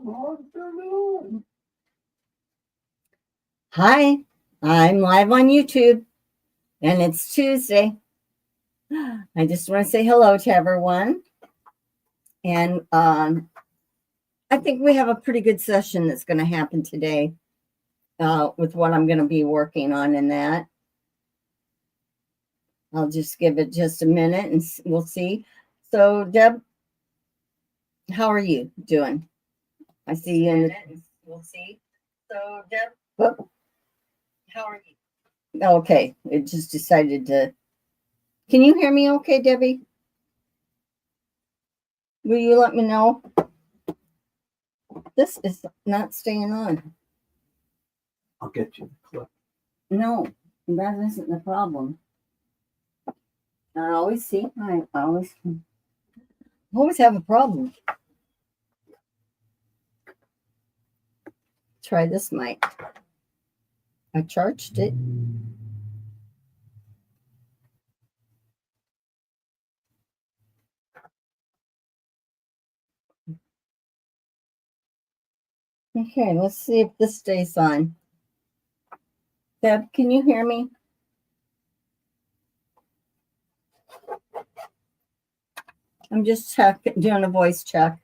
Hi, I'm live on YouTube and it's Tuesday. I just want to say hello to everyone. And I think we have a pretty good session that's going to happen today with what I'm going to be working on in that. I'll just give it just a minute and we'll see. So, Deb, how are you doing? I see you in the. We'll see. So, Deb, how are you? Okay, it just decided to. Can you hear me okay, Debbie? Will you let me know? This is not staying on. I'll get you the clip. No, that isn't the problem. I always see. I always have a problem. Try this mic. I charged it. Okay, let's see if this stays on. Deb, can you hear me? I'm just doing a voice check.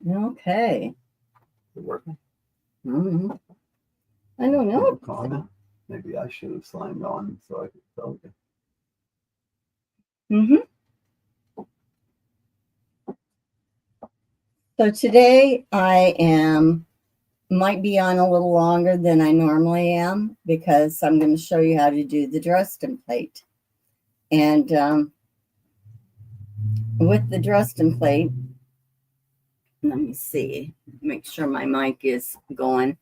Okay. Is it working? Mm-hmm. I don't know. Comment. Maybe I should have signed on so I could tell you. Mm-hmm. So today I might be on a little longer than I normally am because I'm going to show you how to do the Dresden plate. And with the Dresden plate, let me see, make sure my mic is going.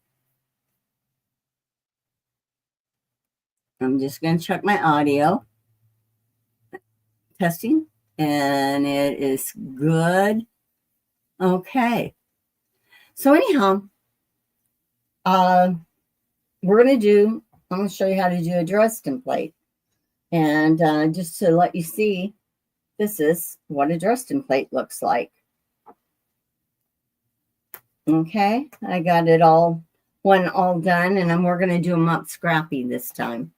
I'm just going to check my audio. Testing, and it is good. Okay. So anyhow, I'm going to show you how to do a Dresden plate. And just to let you see, this is what a Dresden plate looks like. Okay, I got it all done, and we're going to do them up scrappy this time.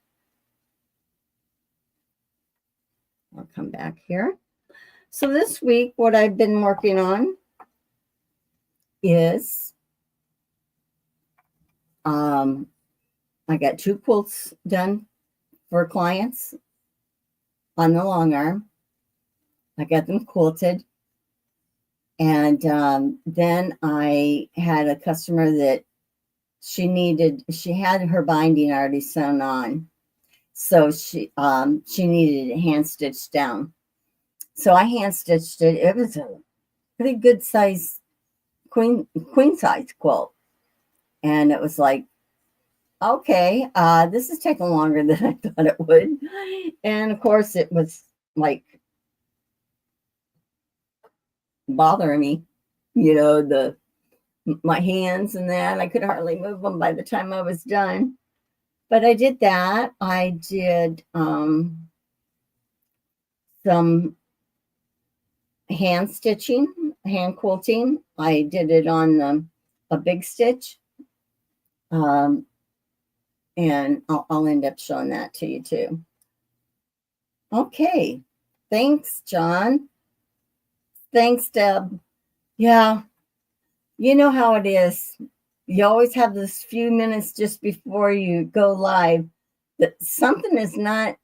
I'll come back here. So this week, what I've been working on is I got 2 quilts done for clients on the long arm. I got them quilted. And then I had a customer that she had her binding already sewn on. So she needed it hand stitched down. So I hand stitched it. It was a pretty good size queen size quilt. And it was like, okay, this is taking longer than I thought it would. And of course it was like bothering me, my hands and that. I could hardly move them by the time I was done. But I did that. I did some hand stitching, hand quilting. I did it on a big stitch. And I'll end up showing that to you too. Okay. Thanks, John. Thanks, Deb. Yeah. You know how it is. You always have this few minutes just before you go live that something is not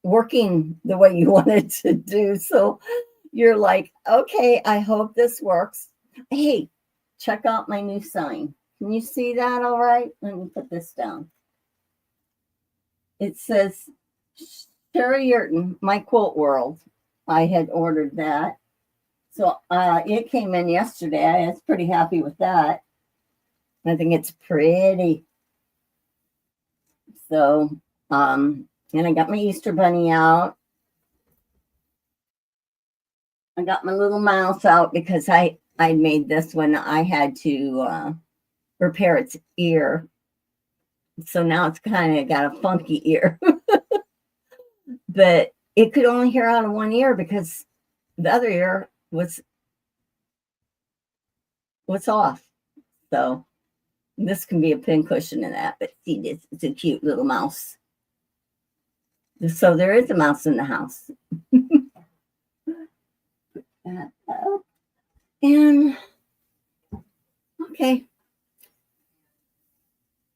working the way you want it to do. So you're like, okay, I hope this works. Hey, check out my new sign. Can you see that all right? Let me put this down. It says Sherry Yurton, My Quilt World. I had ordered that. So it came in yesterday. I was pretty happy with that. I think it's pretty. So, and I got my Easter bunny out. I got my little mouse out because I made this when I had to repair its ear. So now it's kind of got a funky ear. but it could only hear out of one ear because the other ear was off. So this can be a pincushion in that, but see this, it's a cute little mouse. So there is a mouse in the house. And okay.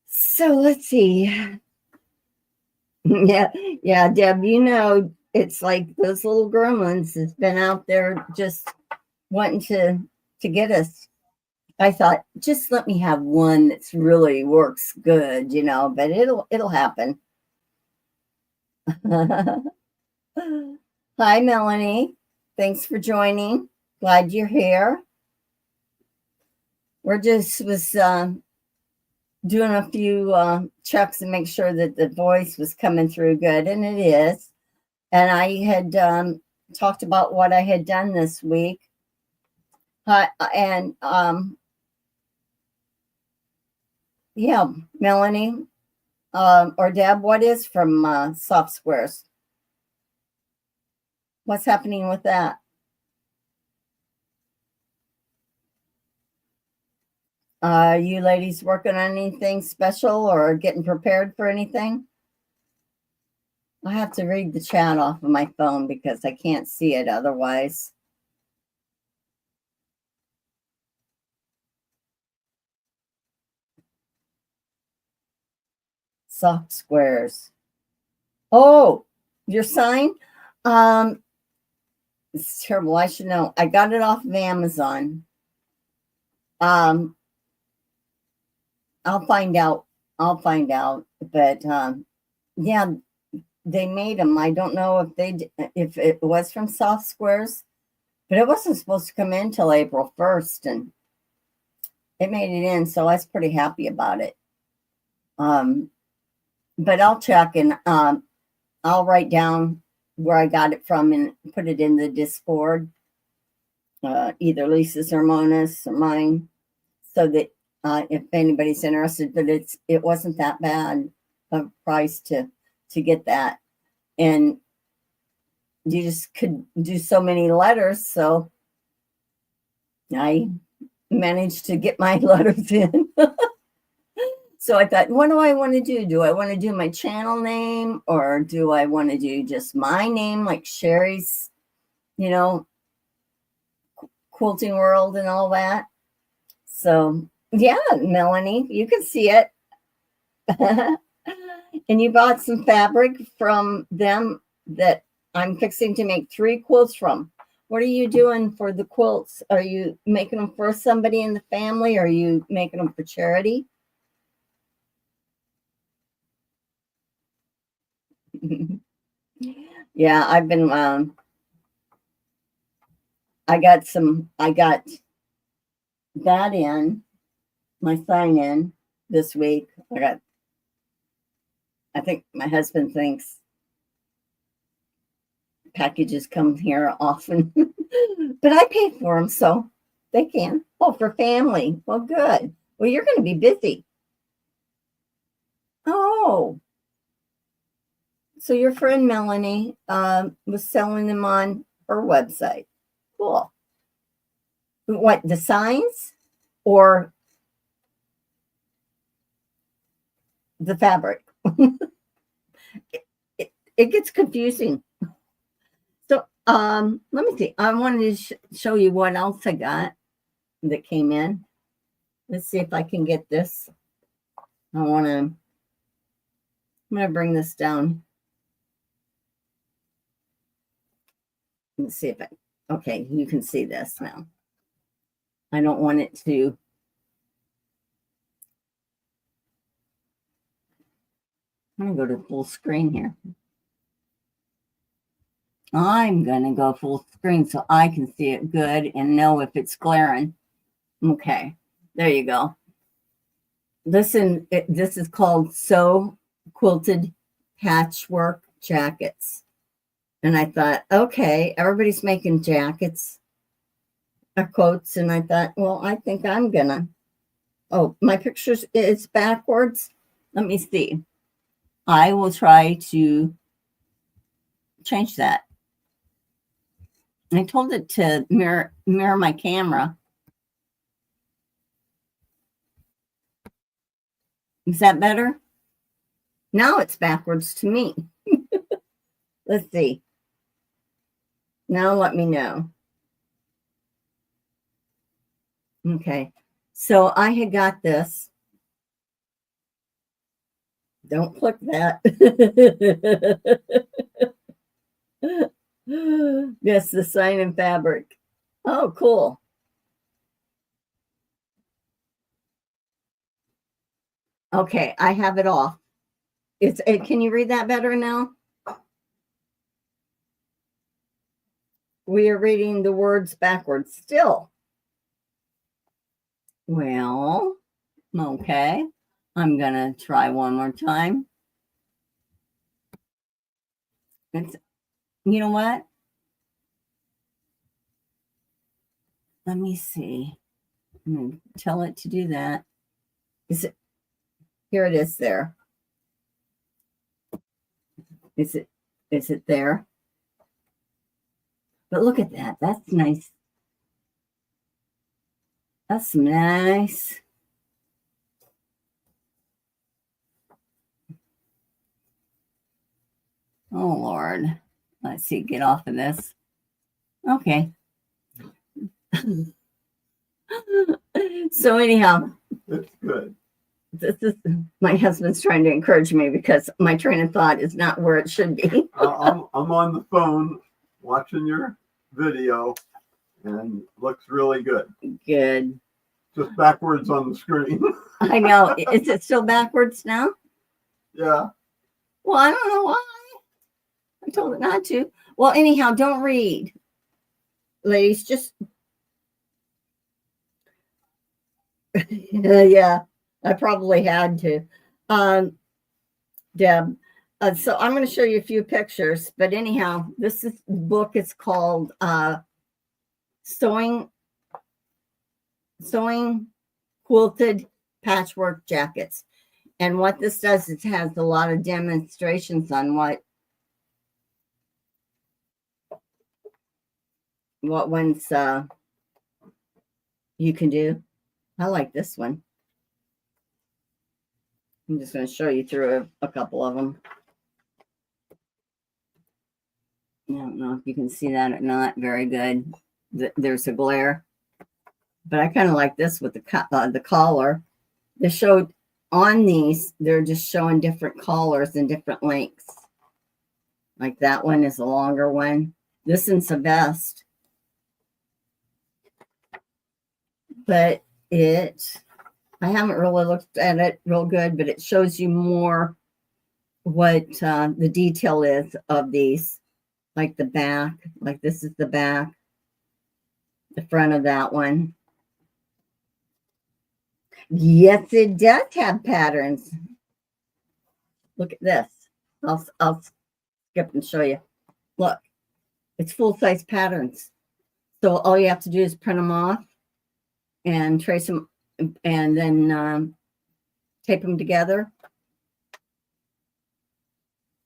So let's see. Yeah, Deb, you know, it's like those little gremlins has been out there just wanting to get us. I thought, just let me have one that's really works good, you know, but it'll happen. Hi, Melanie. Thanks for joining. Glad you're here. We're just was doing a few checks and make sure that the voice was coming through good, and it is. And I had talked about what I had done this week. And yeah, Melanie or Deb, what is from Soft Squares? What's happening with that? You ladies working on anything special or getting prepared for anything? I have to read the chat off of my phone because I can't see it otherwise. Soft Squares. Oh, your sign? It's terrible. I should know. I got it off of Amazon. I'll find out. But yeah, they made them. I don't know if it was from Soft Squares, but it wasn't supposed to come in till April 1st, and it made it in, so I was pretty happy about it. But I'll check and I'll write down where I got it from and put it in the Discord, either Lisa's or Mona's or mine, so that if anybody's interested. But it wasn't that bad of a price to get that, and you just could do so many letters. So I managed to get my letters in. So I thought, what do I want to do? Do I want to do my channel name, or do I want to do just my name, like Sherry's, you know, Quilting World and all that? So yeah, Melanie, you can see it. And you bought some fabric from them that I'm fixing to make 3 quilts from. What are you doing for the quilts? Are you making them for somebody in the family, or are you making them for charity? Yeah, I've been I got that in my sign in this week. I think my husband thinks packages come here often, but I pay for them, so they can. Oh, for family. Well, good. Well, you're going to be busy. Oh, so your friend Melanie was selling them on her website. Cool. What, the signs or the fabric? it gets confusing. So let me see. I wanted to show you what else I got that came in. Let's see if I can get this. I'm going to bring this down. Let's see if okay, you can see this now. I don't want it to. I'm going to go to full screen here. I'm going to go full screen so I can see it good and know if it's glaring. Okay, there you go. Listen, this is called Sew Quilted Patchwork Jackets. And I thought, okay, everybody's making jackets or coats. And I thought, well, I think I'm going to. Oh, my picture is backwards. Let me see. I will try to change that. I told it to mirror my camera. Is that better? Now it's backwards to me. Let's see. Now let me know. Okay. So I had got this. Don't click that. Yes, the sign in fabric. Oh, cool. Okay, I have it off. Can you read that better now? We are reading the words backwards still. Well, okay. I'm going to try one more time. You know what? Let me see. I'm going to tell it to do that. Here it is there. Is it there? But look at that. That's nice. That's nice. Oh, Lord. Let's see. Get off of this. Okay. So anyhow. It's good. This is my husband's trying to encourage me because my train of thought is not where it should be. I'm on the phone watching your video and looks really good. Good. Just backwards on the screen. I know. Is it still backwards now? Yeah. Well, I don't know why. I told it not to. Well, anyhow, don't read. Ladies, just yeah, I probably had to. Deb. So I'm going to show you a few pictures, but anyhow, this book is called Sewing Quilted Patchwork Jackets. And what this does, it has a lot of demonstrations on what ones you can do. I like this one. I'm just going to show you through a couple of them. I don't know if you can see that or not. Very good. There's a glare. But I kind of like this with the collar. They showed on these, they're just showing different collars and different lengths. Like that one is a longer one. This one's a vest. But I haven't really looked at it real good, but it shows you more what the detail is of these. Like the back, like this is the back, the front of that one. Yes, it does have patterns. Look at this. I'll skip and show you. Look, it's full-size patterns. So all you have to do is print them off and trace them and then tape them together.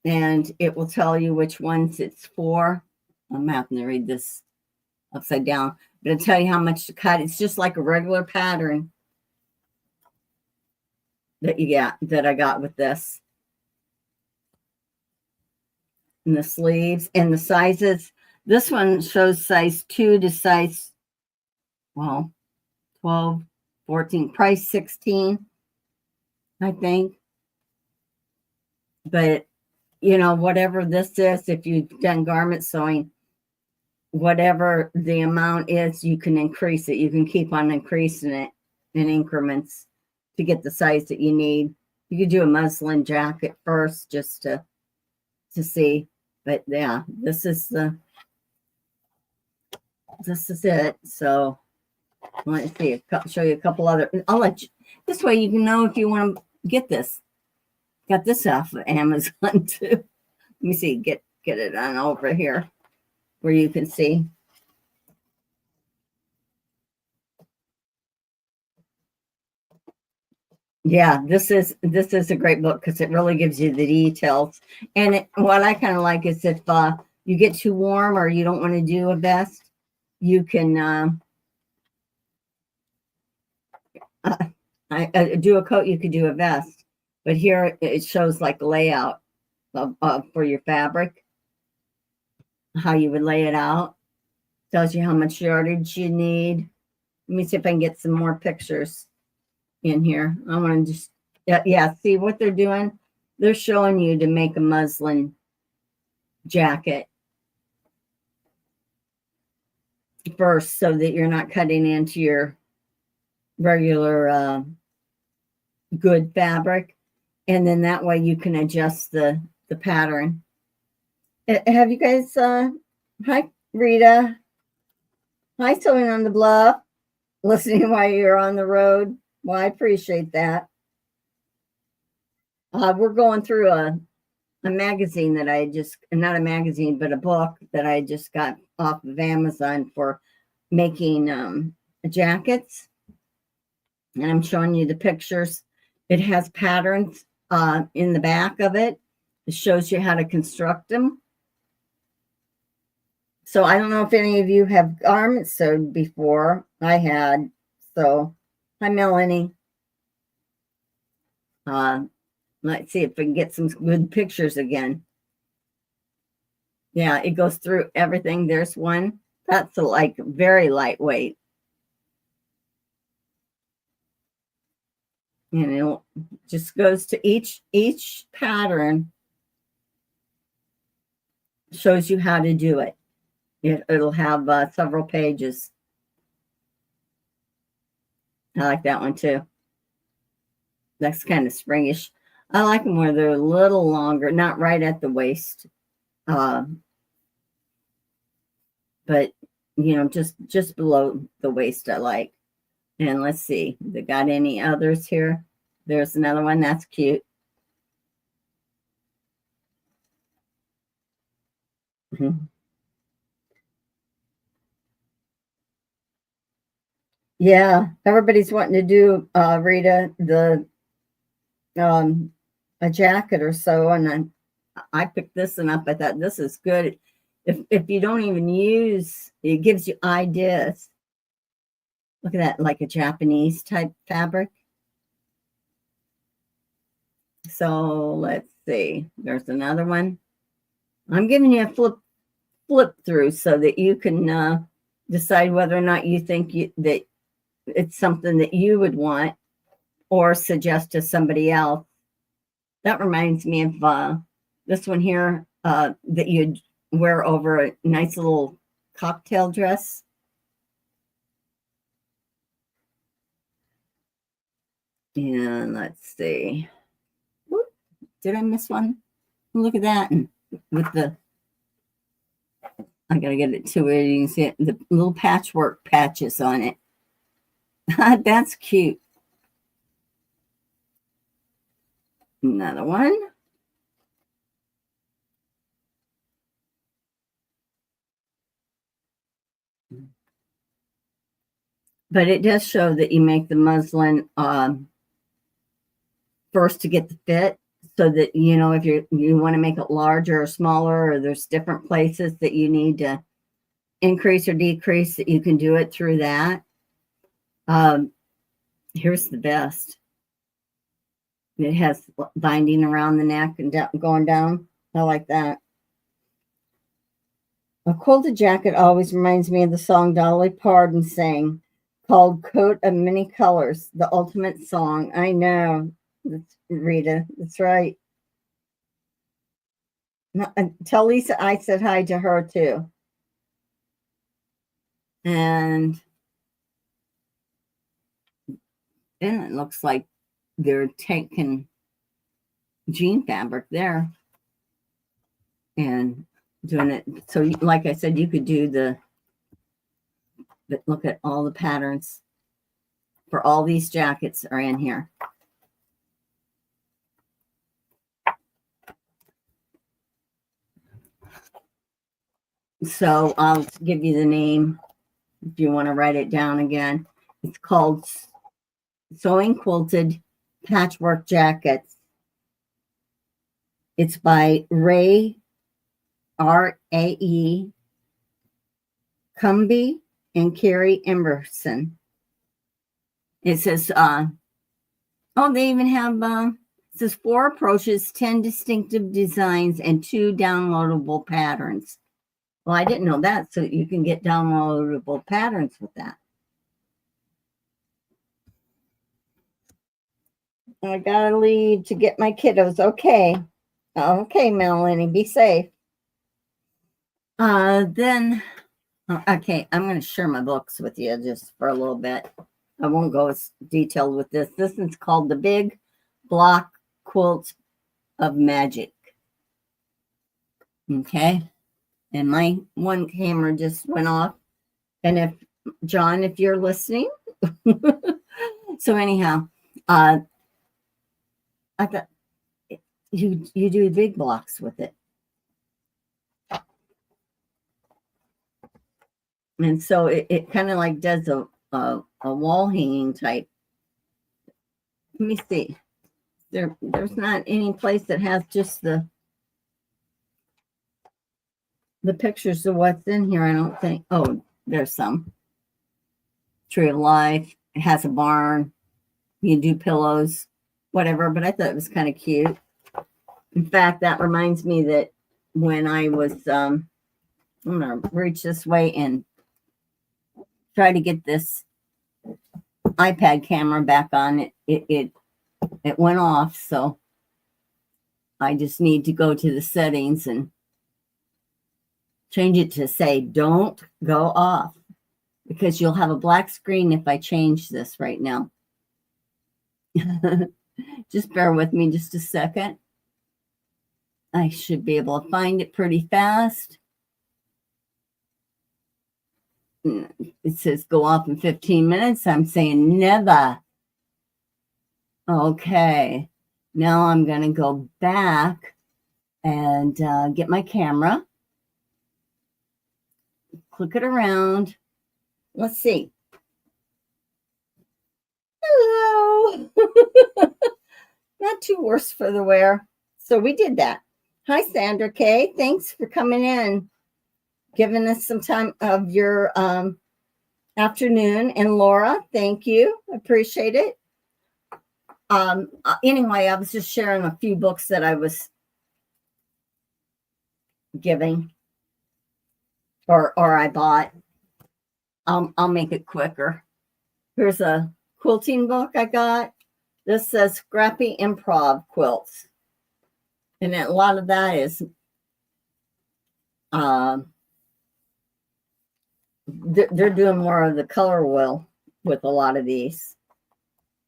And it will tell you which ones it's for. I'm having to read this upside down, but it'll tell you how much to cut. It's just like a regular pattern that I got with this. And the sleeves and the sizes. This one shows size 2 to size, 12, 14, price 16, I think. But you know, whatever this is, if you've done garment sewing, whatever the amount is, you can increase it. You can keep on increasing it in increments to get the size that you need. You could do a muslin jacket first just to see. But yeah, this is it. So let's see, show you a couple other. I'll let you, this way you can know if you want to get this. Got this off of Amazon too. Let me see, get it on over here where you can see. Yeah, this is a great book because it really gives you the details. And what I kind of like is if you get too warm or you don't want to do a vest, you can do a coat. You could do a vest, but here it shows like a layout for your fabric, how you would lay it out. Tells you how much yardage you need. Let me see if I can get some more pictures in here. I want to just, yeah, see what they're doing. They're showing you to make a muslin jacket first so that you're not cutting into your regular good fabric. And then that way you can adjust the pattern. Have you guys, hi, Rita. Hi, Sewing on the Bluff. Listening while you're on the road. Well, I appreciate that. We're going through a magazine that I just, not a magazine, but a book that I just got off of Amazon for making jackets. And I'm showing you the pictures. It has patterns in the back of it. It shows you how to construct them. So I don't know if any of you have garments sewed before. I had. So, hi, Melanie. Let's see if we can get some good pictures again. Yeah, it goes through everything. There's one. That's like very lightweight. And it just goes to each pattern shows you how to do it. It'll have several pages. I like that one too. That's kind of springish. I like them where they're a little longer, not right at the waist, but you know, just below the waist. I like. And let's see, they got any others here? There's another one that's cute. Yeah, everybody's wanting to do Rita a jacket or so, and I picked this one up. I thought this is good. If you don't even use, it gives you ideas. Look at that, like a Japanese type fabric. So let's see. There's another one. I'm giving you a flip through so that you can decide whether or not you think that it's something that you would want or suggest to somebody else. That reminds me of this one here that you'd wear over a nice little cocktail dress. And let's see. Whoop, did I miss one? Look at that. And with the, I gotta get it to where you can see it, the little patchwork patches on it. That's cute. Another one. But it does show that you make the muslin first to get the fit, so that you know if you want to make it larger or smaller, or there's different places that you need to increase or decrease, that you can do it through that. Here's the vest. It has binding around the neck and going down. I like that. A quilted jacket always reminds me of the song Dolly Parton sang, called Coat of Many Colors, the ultimate song. I know. That's Rita. That's right. Tell Lisa I said hi to her too. And then it looks like they're taking jean fabric there and doing it. So like I said, you could do but look at all the patterns for all these jackets are in here. So I'll give you the name if you want to write it down again. It's called Sewing Quilted Patchwork Jackets. It's by Ray RAE Cumby and Carrie Emerson. It says, they even have, it says 4 approaches, 10 distinctive designs, and 2 downloadable patterns. Well, I didn't know that, so you can get downloadable patterns with that. I gotta leave to get my kiddos. Okay. Okay, Melanie, be safe. Okay, I'm going to share my books with you just for a little bit. I won't go as detailed with this. This is called The Big Block Quilt of Magic. Okay. And my one camera just went off. And if, John, if you're listening. So anyhow, I thought you do big blocks with it. And so it kind of like does a wall hanging type. Let me see. There's not any place that has just the pictures of what's in here, I don't think. Oh, there's some. Tree of Life. It has a barn. You can do pillows, whatever. But I thought it was kind of cute. In fact, that reminds me that when I was, I'm going to reach this way and try to get this iPad camera back on. It went off, so I just need to go to the settings and change it to say don't go off, because you'll have a black screen if I change this right now. Just bear with me just a second. I should be able to find it pretty fast. It says go off in 15 minutes. I'm saying never. Okay. Now I'm going to go back and get my camera. Click it around. Let's see. Hello. Not too worse for the wear. So we did that. Hi, Sandra Kay. Thanks for coming in, giving us some time of your afternoon. And Laura, thank you. Appreciate it. Anyway, I was just sharing a few books that I was giving or I bought. I'll make it quicker. Here's a quilting book I got. This says Scrappy Improv Quilts. And a lot of that is they're doing more of the color wheel with a lot of these.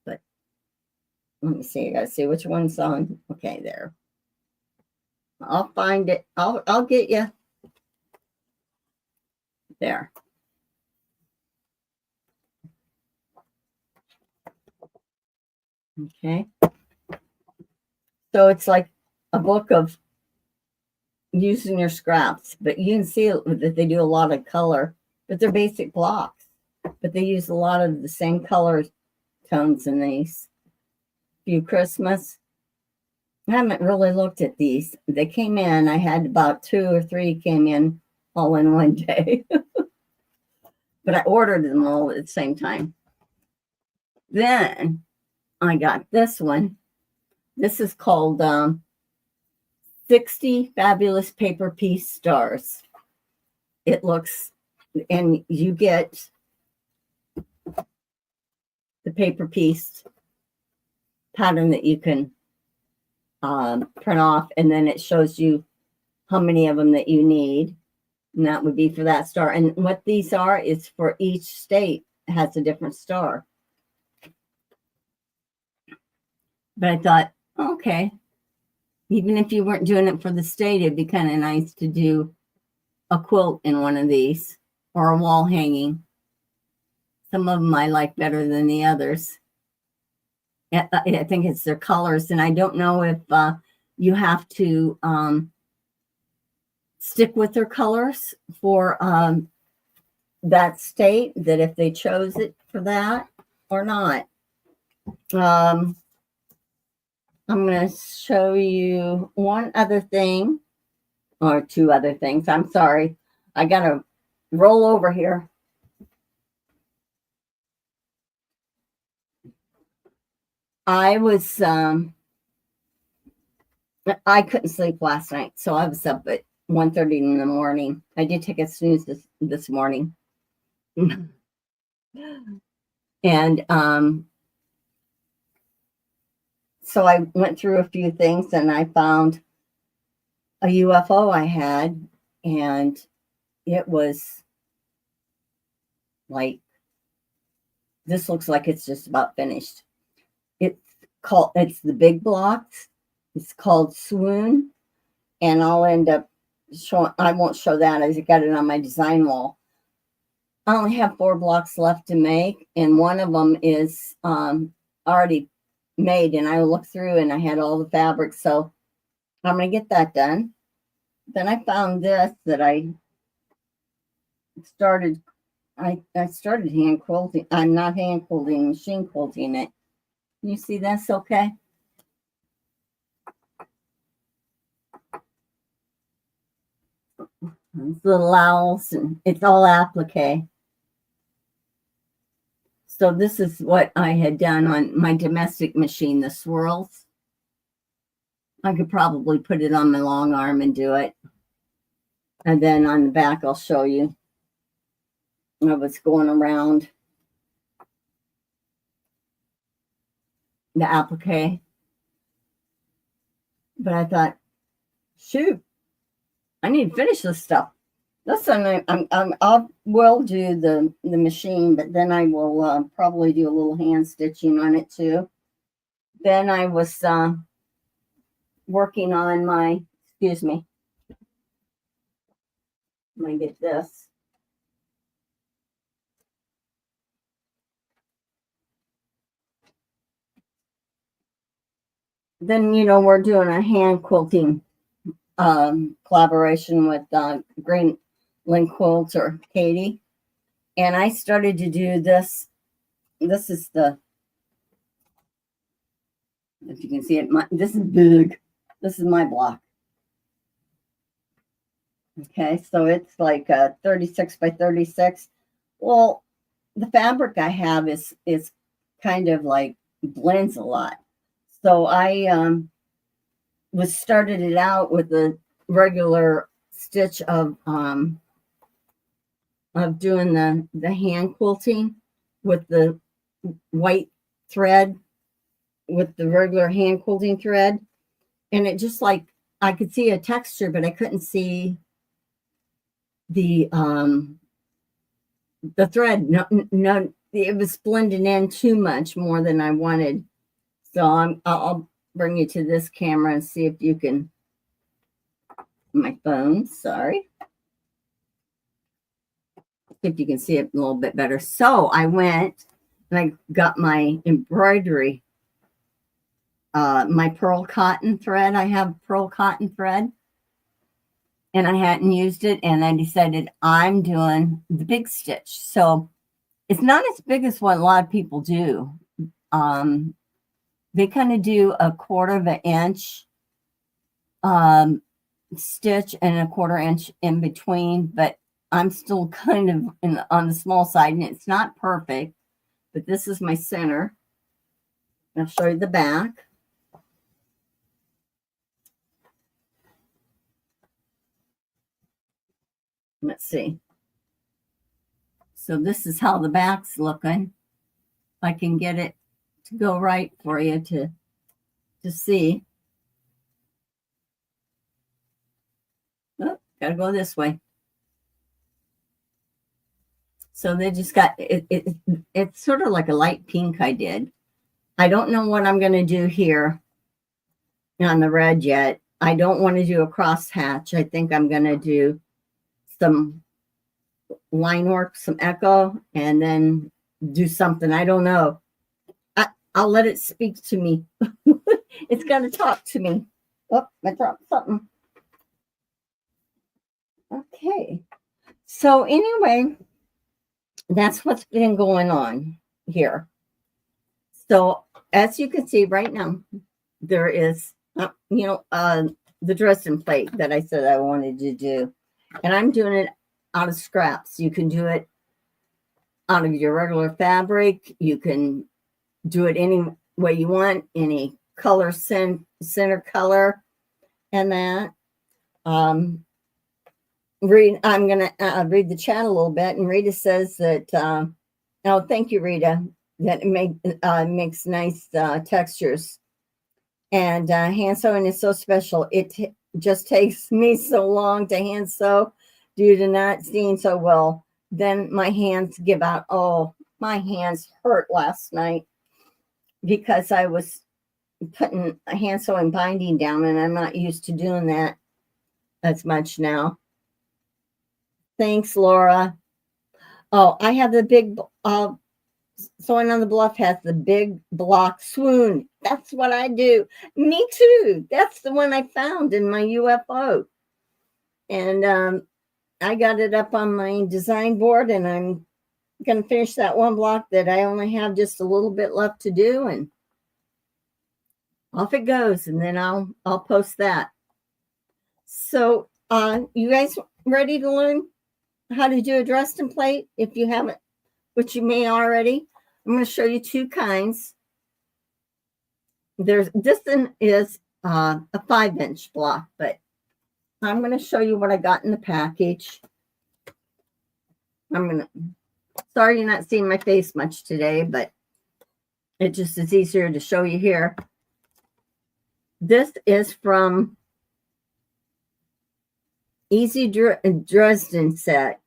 But let me see. I gotta see which one's on. Okay, there. I'll find it. I'll get you there. Okay. So it's like a book of using your scraps, but you can see that they do a lot of color, but they're basic blocks, but they use a lot of the same color tones in these. Few Christmas. I haven't really looked at these. They came in. I had about 2 or 3 came in all in one day, but I ordered them all at the same time. Then I got this one. This is called 60 Fabulous Paper Piece Stars. It looks, and you get the paper piece pattern that you can print off, and then it shows you how many of them that you need, and that would be for that star. And what these are is for each state has a different star. But I thought, okay, even if you weren't doing it for the state, it'd be kind of nice to do a quilt in one of these or a wall hanging. Some of them I like better than the others. I think it's their colors, and I don't know if you have to stick with their colors for that state, that if they chose it for that or not. I'm going to show you one other thing or two other things. I'm sorry. I got to roll over here. I was, I couldn't sleep last night, so I was up at 1:30 in the morning. I did take a snooze this morning. And so I went through a few things and I found a UFO I had, and it was like, this looks like it's just about finished. It's the big blocks. It's called Swoon, and I'll end up showing, I won't show that, I got it on my design wall. I only have 4 blocks left to make, and one of them is already made, and I looked through and I had all the fabrics, so I'm going to get that done. Then I found this that I started hand quilting. I'm not hand quilting, machine quilting it. Can you see this okay? These little owls, and it's all applique. So this is what I had done on my domestic machine, the swirls. I could probably put it on my long arm and do it. And then on the back, I'll show you what's going around the applique. But I thought, shoot, I need to finish this stuff. This one, I will do the machine, but then I will probably do a little hand stitching on it too. Then I was working on my, excuse me, let me get this. Then, you know, we're doing a hand quilting collaboration with Green Link Quilts, or Katie. And I started to do this. This is the, if you can see it, this is big. This is my block. Okay, so it's like 36 by 36. Well, the fabric I have is kind of like blends a lot. So I started it out with a regular stitch of doing the hand quilting with the white thread, with the regular hand quilting thread, and it just, like, I could see a texture, but I couldn't see the thread. No, it was blending in too much, more than I wanted. So I'll bring you to this camera and see if you can. My phone, sorry. If you can see it a little bit better. So I went and I got my embroidery, my pearl cotton thread. I have pearl cotton thread, and I hadn't used it, and I decided I'm doing the big stitch. So it's not as big as what a lot of people do. They kind of do a 1/4 of an inch stitch and a 1/4 inch in between, but I'm still kind of on the small side, and it's not perfect, but this is my center. I'll show you the back. Let's see. So this is how the back's looking. If I can get it to go right for you to see. Oh, gotta go this way. So they just got it. It's sort of like a light pink I did. I don't know what I'm going to do here on the red yet. I don't want to do a cross hatch. I think I'm going to do some line work, some echo, and then do something. I don't know. I'll let it speak to me. It's going to talk to me. Oh, I dropped something. Okay. So anyway, that's what's been going on here. So as you can see right now, there is, the Dresden plate that I said I wanted to do. And I'm doing it out of scraps. You can do it out of your regular fabric. You can do it any way you want, any color, center color, and that. I'm going to read the chat a little bit. And Rita says that, oh, thank you, Rita, that it makes nice textures. And hand sewing is so special. It just takes me so long to hand sew due to not seeing so well. Then my hands give out. Oh, my hands hurt last night because I was putting a hand sewing binding down, and I'm not used to doing that as much now. Thanks, Laura. Oh, I have the big Sewing on the Bluff has the big block swoon. That's what I do. Me too. That's the one I found in my UFO. And I got it up on my design board, and I'm going to finish that one block that I only have just a little bit left to do, and off it goes. And then I'll post that. So you guys ready to learn how to do a Dresden plate? If you haven't, which you may already, I'm going to show you two kinds. This one is a 5-inch block, but I'm going to show you what I got in the package. Sorry you're not seeing my face much today, but it just is easier to show you here. This is from Easy Dresden set.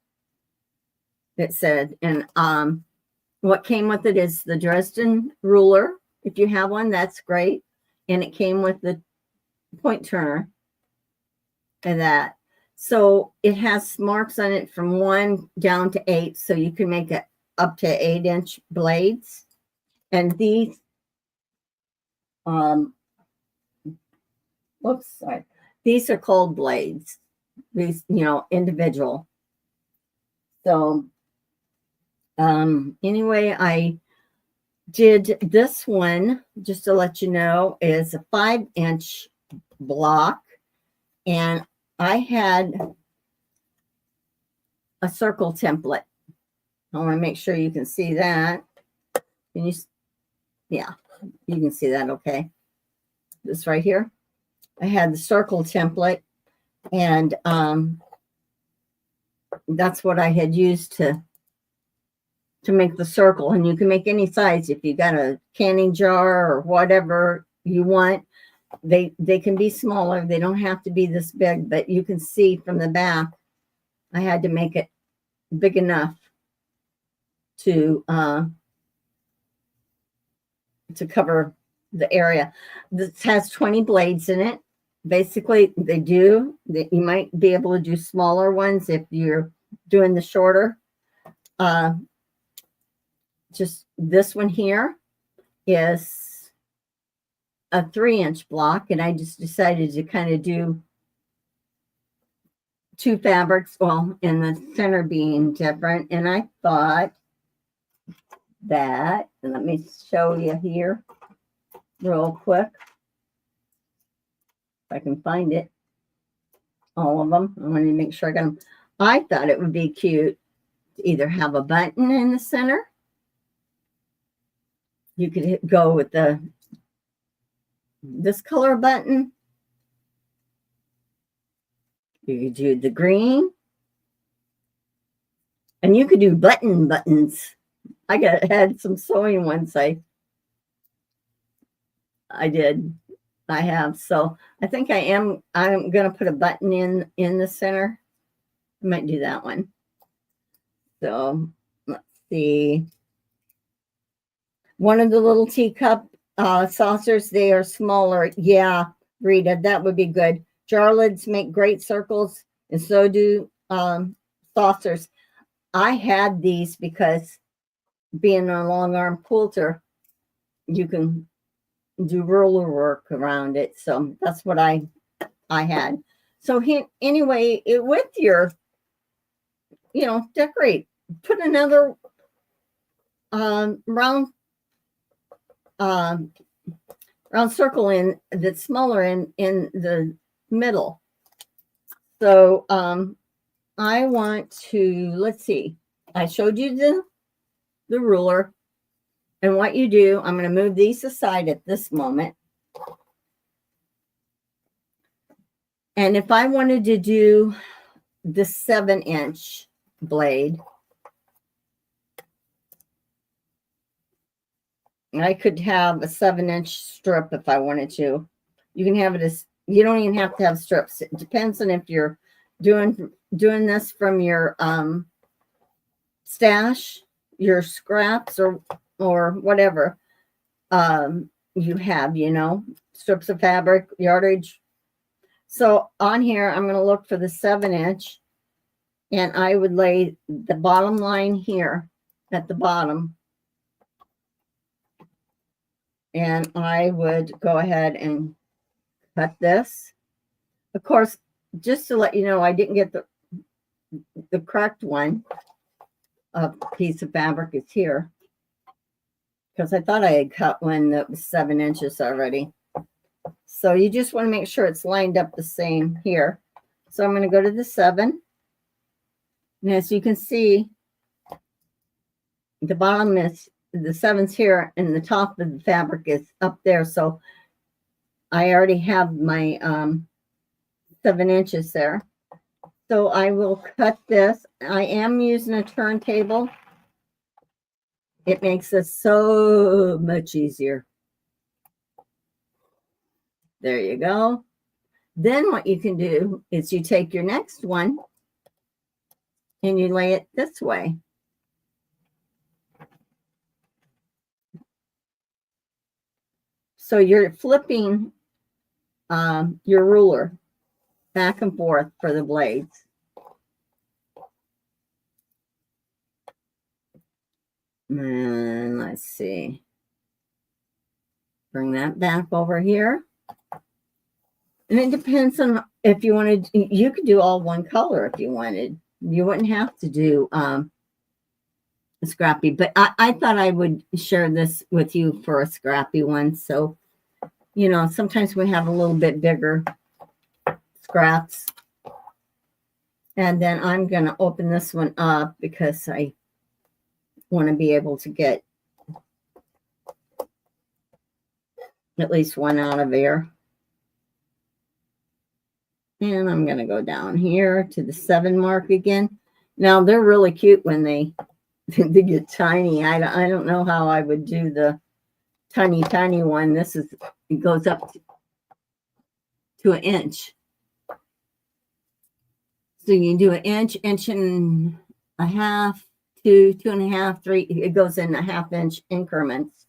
It said, and what came with it is the Dresden ruler. If you have one, that's great. And it came with the point turner and that. So it has marks on it from 1 down to 8. So you can make it up to 8-inch blades. And these, these are cold blades. These, individual. So anyway, I did this one, just to let you know, is a 5-inch block, and I had a circle template. I want to make sure you can see that. Can you? Yeah, you can see that. Okay, this right here. I had the circle template, and that's what I had used to make the circle. And you can make any size. If you got a canning jar or whatever you want, they can be smaller. They don't have to be this big, but you can see from the back, I had to make it big enough to cover the area. This has 20 blades in it. Basically, you might be able to do smaller ones if you're doing the shorter. Just this one here is a 3-inch block, and I just decided to kind of do 2 fabrics, well, and the center being different. And I thought that, and let me show you here real quick, if I can find it, all of them. I wanted to make sure I got them. I thought it would be cute to either have a button in the center. You could go with this color button. You could do the green. And you could do buttons. had some sewing ones I did. I have. So I think I'm going to put a button in the center. I might do that one. So let's see. One of the little teacup saucers, they are smaller. Yeah, Rita, that would be good. Jar lids make great circles, and so do saucers. I had these because being a long arm quilter, you can do ruler work around it. So that's what I had. So anyway, with your, decorate. Put another round circle in that's smaller in the middle. So I want to, let's see, I showed you the ruler. And what you do, I'm going to move these aside at this moment. And if I wanted to do the 7-inch blade, I could have a 7-inch strip if I wanted to. You can have it as, you don't even have to have strips. It depends on if you're doing this from your stash, your scraps, or whatever you have, you know, strips of fabric, yardage. So on here, I'm going to look for the 7-inch, and I would lay the bottom line here at the bottom. And I would go ahead and cut this. Of course, just to let you know, I didn't get the correct one. A piece of fabric is here, because I thought I had cut one that was 7 inches already. So you just want to make sure it's lined up the same here. So I'm going to go to the 7. And as you can see, the bottom is, the 7's here, and the top of the fabric is up there. So I already have my 7 inches there. So I will cut this. I am using a turntable. It makes this so much easier. There you go. Then what you can do is you take your next one and you lay it this way. So you're flipping your ruler back and forth for the blades. And let's see. Bring that back over here. And it depends on if you wanted, you could do all one color if you wanted. You wouldn't have to do Scrappy, but I thought I would share this with you for a Scrappy one. So, you know, sometimes we have a little bit bigger scraps. And then I'm going to open this one up because I want to be able to get at least one out of there. And I'm going to go down here to the 7 mark again. Now, they're really cute when they get tiny. I don't know how I would do the tiny one. This is, it goes up to an inch. So you can do an inch, inch and a half, 2, 2.5, 3. It goes in 1/2 inch increments.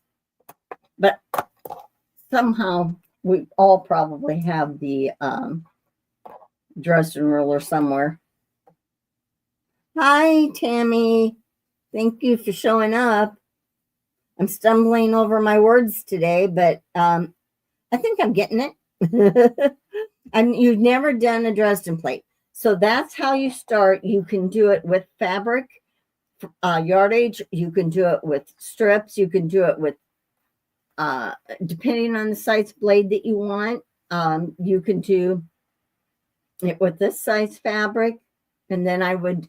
But somehow we all probably have the Dresden ruler somewhere. Hi, Tammy. Thank you for showing up. I'm stumbling over my words today, but I think I'm getting it. And you've never done a Dresden plate. So that's how you start. You can do it with fabric, yardage. You can do it with strips. You can do it with, depending on the size blade that you want, you can do it with this size fabric. And then I would,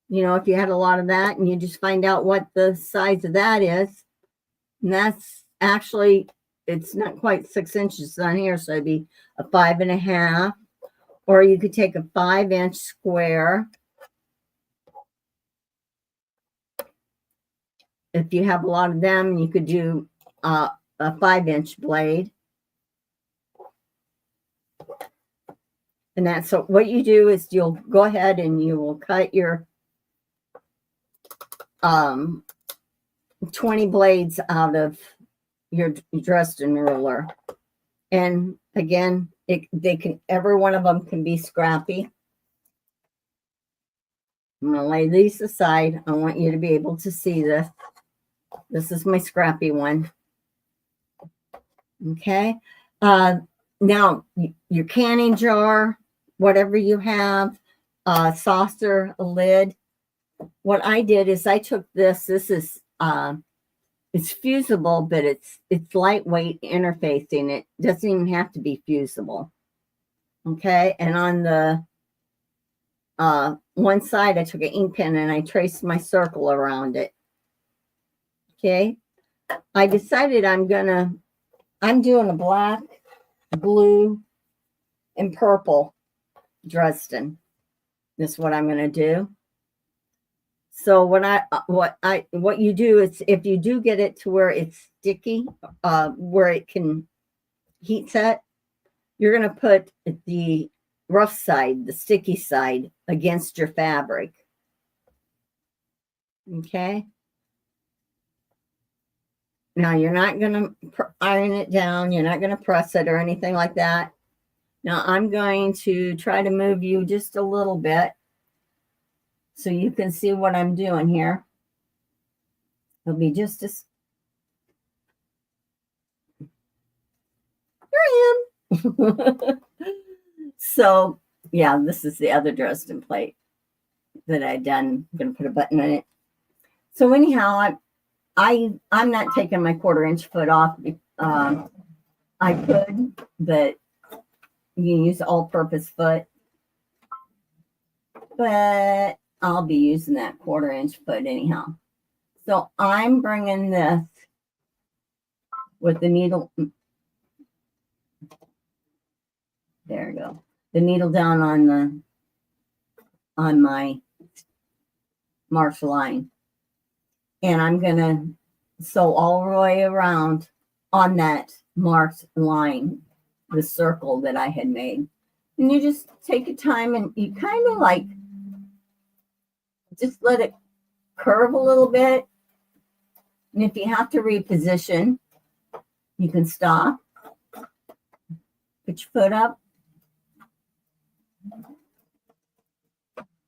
you know, if you had a lot of that and you just find out what the size of that is, and that's actually, it's not quite 6 inches on here, so it'd be a 5.5, or you could take a 5-inch square. If you have a lot of them, you could do a 5-inch blade. And that's, so what you do is you'll go ahead and you will cut your 20 blades out of your Dresden ruler. And again, they can, every one of them can be scrappy. I'm going to lay these aside. I want you to be able to see this. This is my scrappy one. Okay. Now, your canning jar, whatever you have, saucer, a lid. What I did is I took this. This is it's fusible, but it's lightweight interfacing. It doesn't even have to be fusible. Okay, and on the one side, I took an ink pen and I traced my circle around it. Okay, I decided I'm doing a black, blue, and purple Dresden. This is what I'm gonna do. So what you do is, if you do get it to where it's sticky, where it can heat set, you're gonna put the rough side, the sticky side, against your fabric. Okay. Now you're not gonna iron it down. You're not gonna press it or anything like that. Now I'm going to try to move you just a little bit so you can see what I'm doing here. It'll be just as here I am. So yeah, this is the other Dresden plate that I done. I'm gonna put a button in it. So anyhow, I'm not taking my 1/4-inch foot off. I could, but you can use all-purpose foot. But I'll be using that 1/4-inch foot anyhow. So I'm bringing this with the needle. There we go. The needle down on my marked line. And I'm going to sew all the way around on that marked line, the circle that I had made. And you just take your time and you kind of like just let it curve a little bit. And if you have to reposition, you can stop. Put your foot up.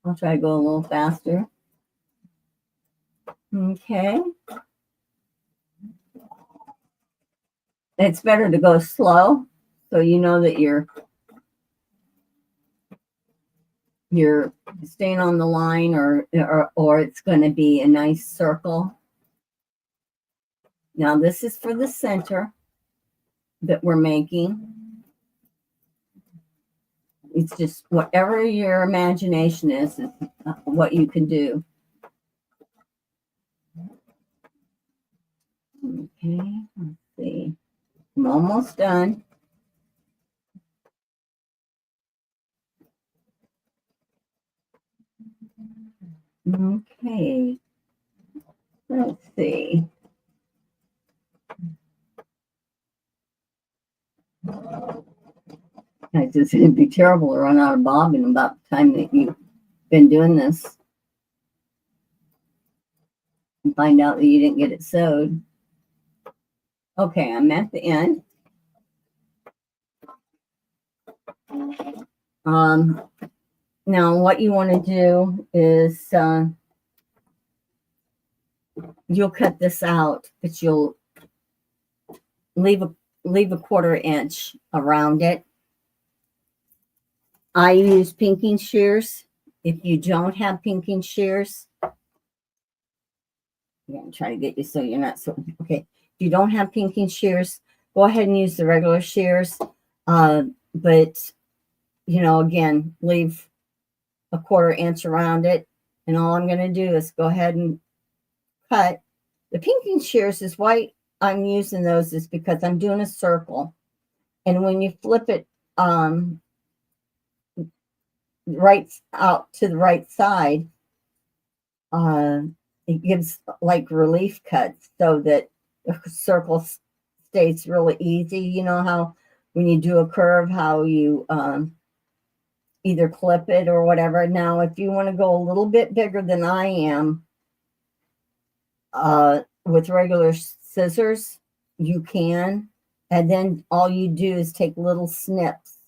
I'll try to go a little faster. Okay. It's better to go slow so you know that you're staying on the line, or it's going to be a nice circle. Now this is for the center that we're making. It's just whatever your imagination is what you can do. Okay, let's see. I'm almost done. Okay, let's see. It'd be terrible to run out of bobbin about the time that you've been doing this and find out that you didn't get it sewed. Okay, I'm at the end. Now what you want to do is you'll cut this out, but you'll leave a 1/4 inch around it. I use pinking shears. If you don't have pinking shears, I'm going to try to get you so you're not so okay. If you don't have pinking shears, go ahead and use the regular shears. But you know, again, leave a 1/4 inch around it. And all I'm going to do is go ahead and cut. The pinking shears is why I'm using those, is because I'm doing a circle. And when you flip it right out to the right side, it gives like relief cuts so that the circle stays really easy. You know how when you do a curve, how you either clip it or whatever. Now, if you want to go a little bit bigger than I am with regular scissors, you can. And then all you do is take little snips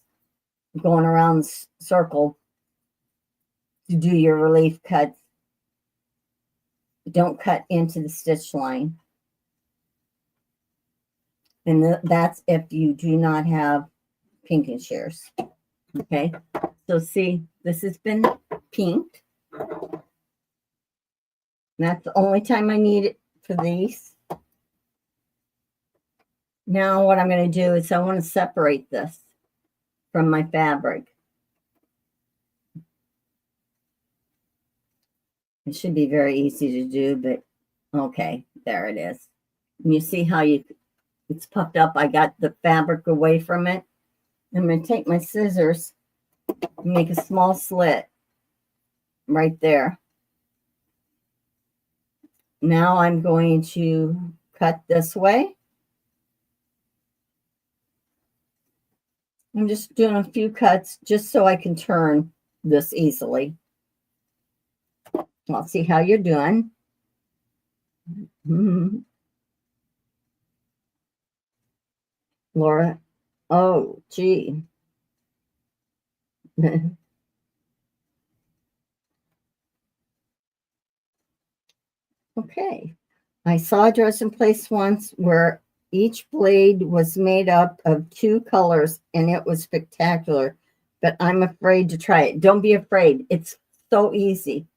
going around the circle to do your relief cuts. Don't cut into the stitch line. And that's if you do not have pinking shears. Okay, so see, this has been pinked. That's the only time I need it for these. Now what I'm going to do is I want to separate this. from my fabric. It should be very easy to do, but okay, there it is. And you see how it's puffed up. I got the fabric away from it. I'm going to take my scissors and make a small slit right there. Now I'm going to cut this way. I'm just doing a few cuts just so I can turn this easily. I'll see how you're doing. Laura, oh, gee. Okay. I saw a Dresden place once where each blade was made up of 2 colors and it was spectacular, but I'm afraid to try it. Don't be afraid. It's so easy.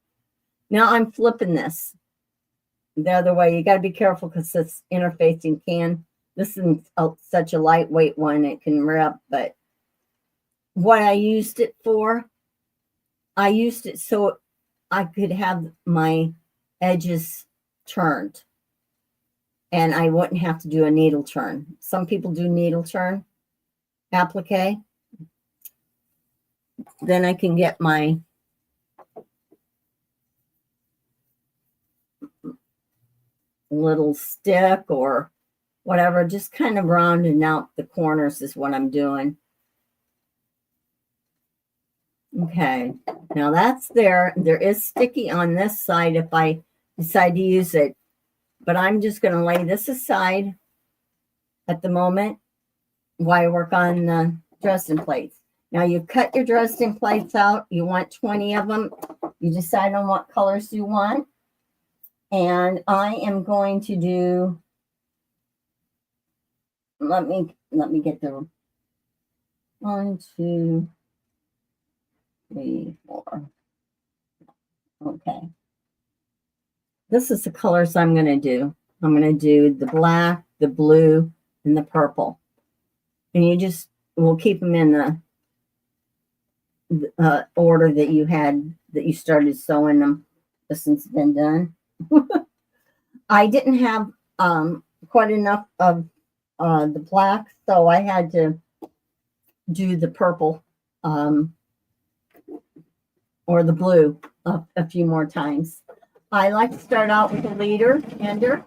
Now I'm flipping this the other way. You got to be careful because this interfacing can. This isn't such a lightweight one. It can rip, but what I used it for, I used it so I could have my edges turned and I wouldn't have to do a needle turn. Some people do needle turn applique. Then I can get my little stick or whatever, just kind of rounding out the corners is what I'm doing. Okay, now that's there. There is sticky on this side if I decide to use it, but I'm just going to lay this aside at the moment while I work on the Dresden plates. Now you cut your Dresden plates out. You want 20 of them. You decide on what colors you want. And I am going to do, let me get the 1, 2, 3, 4. Okay. This is the colors I'm going to do. I'm going to do the black, the blue, and the purple. And you just, we'll keep them in the order that you had, that you started sewing them since it's been done. I didn't have quite enough of the black, so I had to do the purple or the blue a few more times. I like to start out with a leader ender.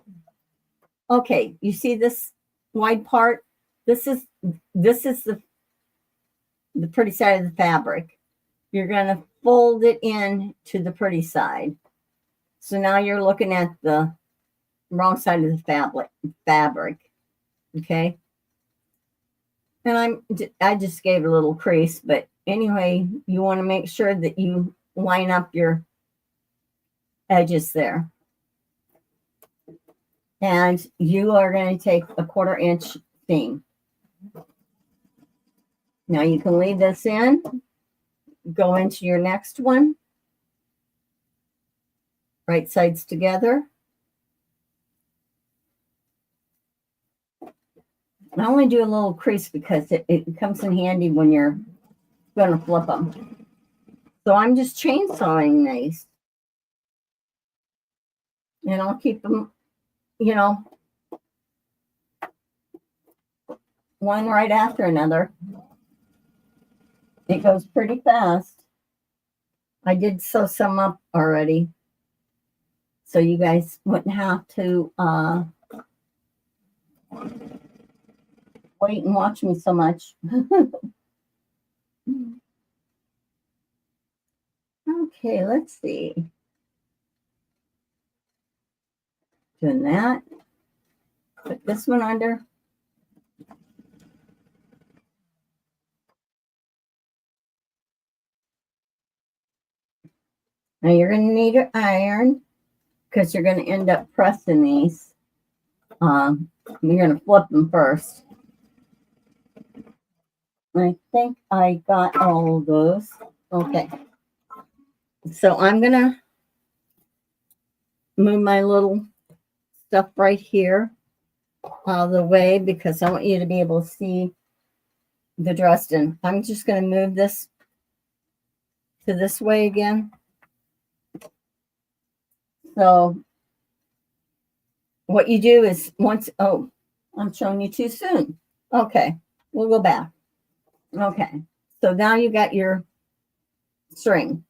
Okay, you see this wide part? This is the pretty side of the fabric. You're going to fold it in to the pretty side. So now you're looking at the wrong side of the fabric. Okay. And I just gave a little crease, but anyway, you want to make sure that you line up your edges there. And you are going to take a 1/4 inch seam. Now you can leave this in, go into your next one, right sides together. I only do a little crease because it comes in handy when you're going to flip them. So I'm just chainsawing these. And I'll keep them, you know, one right after another. It goes pretty fast. I did sew some up already, so you guys wouldn't have to wait and watch me so much. Okay, let's see. Doing that. Put this one under. Now you're going to need an iron because you're going to end up pressing these. You're going to flip them first. I think I got all of those. Okay. So I'm going to move my little stuff right here out of the way because I want you to be able to see the Dresden. I'm just going to move this to this way again. So what you do is once, oh, I'm showing you too soon. Okay, we'll go back. Okay, so now you got your string.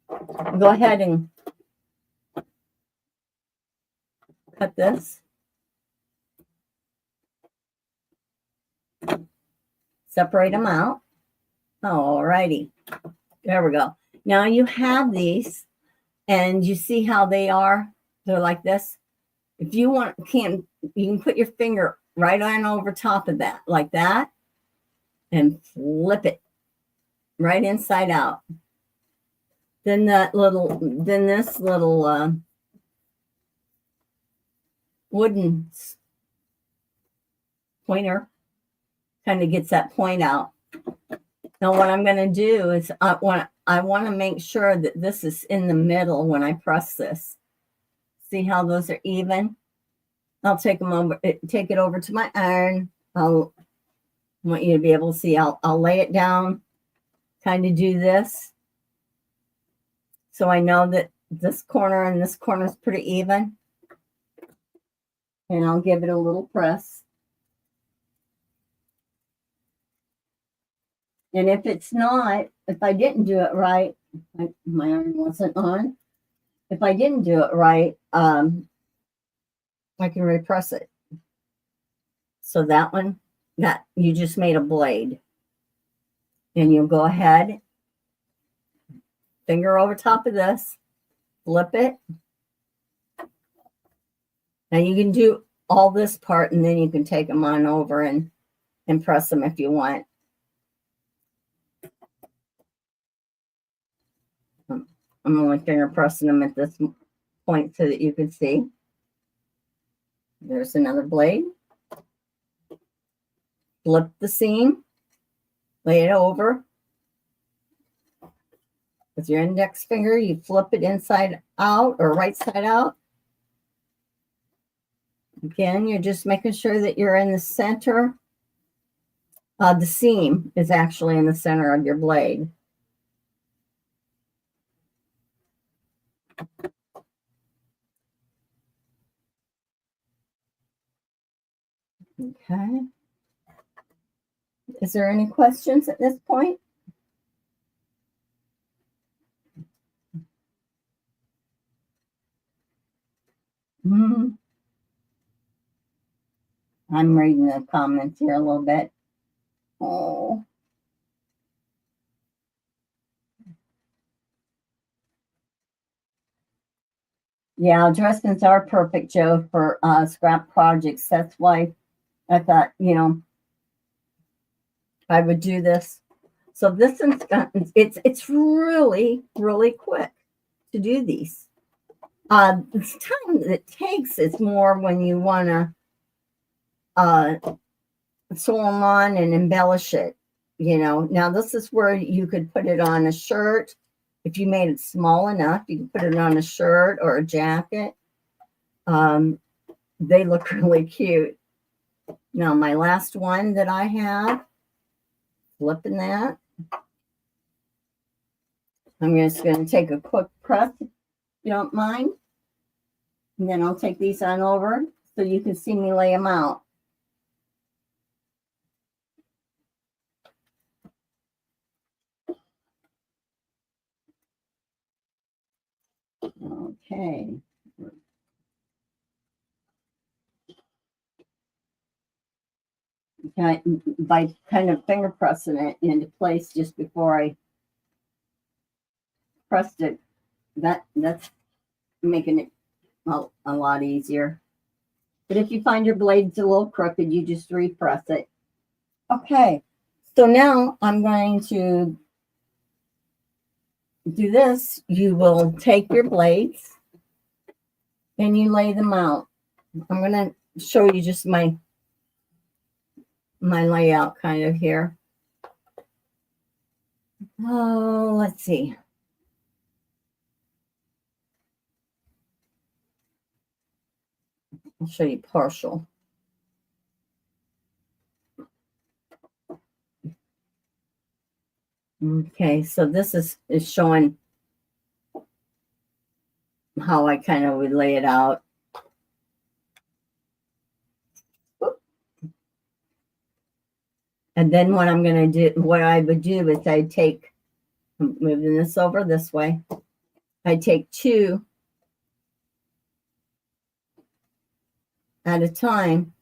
Go ahead and cut this. Separate them out. All righty. There we go. Now you have these, and you see how they are? They're like this. If you want, you can put your finger right on over top of that, like that, and flip it right inside out. Then this little wooden pointer kind of gets that point out. Now what I'm going to do is I want to make sure that this is in the middle when I press this. See how those are even? I'll take it over to my iron. I want you to be able to see. I'll lay it down, kind of do this. So I know that this corner and this corner is pretty even. And I'll give it a little press. And if it's not, if I didn't do it right, my iron wasn't on. If I didn't do it right, I can repress it. So that one, that you just made a blade. And you'll go ahead, finger over top of this, flip it. Now you can do all this part and then you can take them on over and press them if you want. I'm only finger pressing them at this point so that you can see. There's another blade. Flip the seam, lay it over. With your index finger, you flip it inside out or right side out. Again, you're just making sure that you're in the center. The seam is actually in the center of your blade. Okay. Is there any questions at this point? I'm reading the comments here a little bit. Oh. Yeah, Dresdens are perfect, Joe, for scrap projects. That's why I thought, I would do this. So this is it's really, really quick to do these. The time that it takes is more when you want to sew them on and embellish it. Now this is where you could put it on a shirt. If you made it small enough, you could put it on a shirt or a jacket. They look really cute. Now my last one that I have, flipping that. I'm just going to take a quick press, if you don't mind. And then I'll take these on over so you can see me lay them out. Okay. By kind of finger pressing it into place just before I pressed it, that's making it a lot easier. But if you find your blade's a little crooked, you just repress it. Okay, so now I'm going to do this. You will take your blades and you lay them out. I'm going to show you just my layout kind of here. Oh, let's see. I'll show you partial. Okay, so this is showing how I kind of would lay it out. And then what I'm going to do, what I would do is I'd take, I'm moving this over this way. I'd take 2 at a time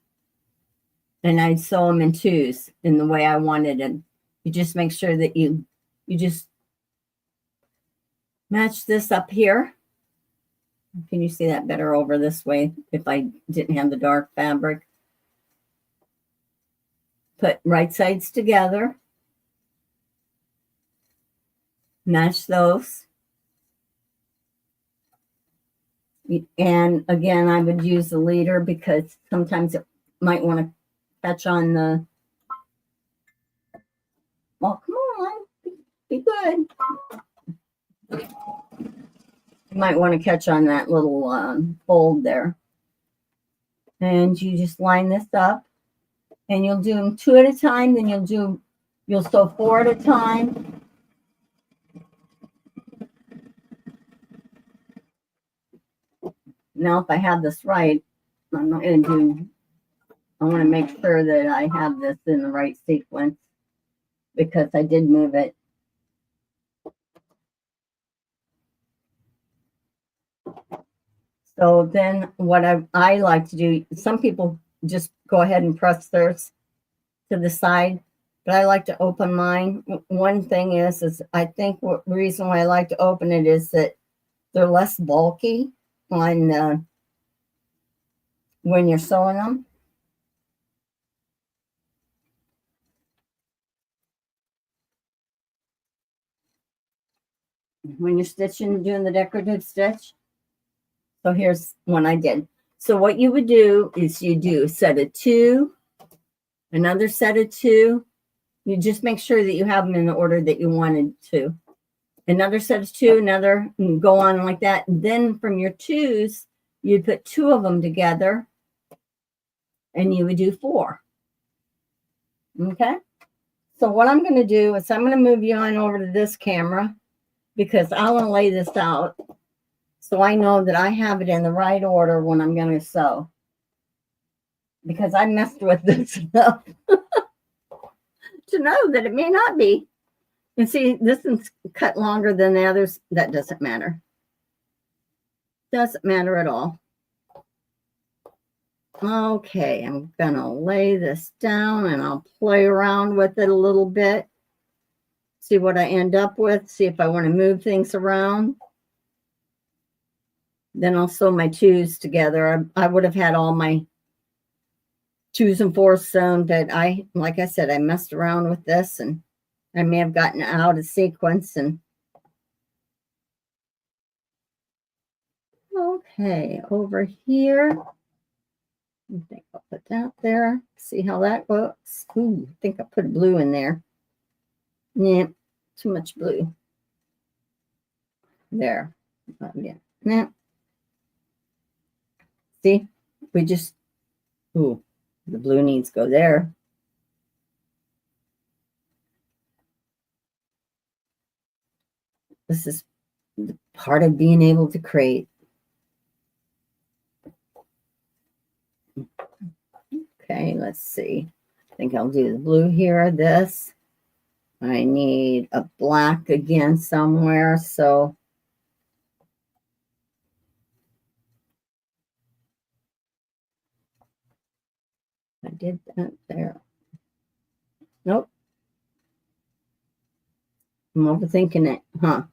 and I'd sew them in 2s in the way I wanted. And you just make sure that you just match this up here. Can you see that better over this way if I didn't have the dark fabric? Put right sides together. Match those. And again, I would use the leader because sometimes it might want to catch on the, well, come on, be good. You might want to catch on that little fold there. And you just line this up and you'll do them 2 at a time. Then you'll sew 4 at a time. Now, if I have this right, I'm not going to do, I want to make sure that I have this in the right sequence because I did move it. So then what I like to do, some people just go ahead and press theirs to the side, but I like to open mine. One thing is I think the reason why I like to open it is that they're less bulky on when you're sewing them. When you're stitching, doing the decorative stitch. So here's one I did. So what you would do is you do a set of 2, another set of 2. You just make sure that you have them in the order that you wanted to. Another set of 2, another, and go on like that. And then from your 2s, you'd put 2 of them together and you would do 4. Okay. So what I'm going to do is I'm going to move you on over to this camera because I want to lay this out so I know that I have it in the right order when I'm going to sew. Because I messed with this enough to know that it may not be. And see, this is cut longer than the others. That doesn't matter. Doesn't matter at all. Okay, I'm going to lay this down and I'll play around with it a little bit. See what I end up with. See if I want to move things around. Then I'll sew my 2s together. I would have had all my 2s and 4s sewn, but like I said, I messed around with this and I may have gotten out of sequence. And okay, over here, I think I'll put that there. See how that looks. Ooh, I think I put a blue in there. Yeah, too much blue. There. Yeah. Yeah. See, we just, ooh, the blue needs to go there. This is part of being able to create. Okay, let's see. I think I'll do the blue here, this. I need a black again somewhere, so I did that there. Nope. I'm overthinking it, huh?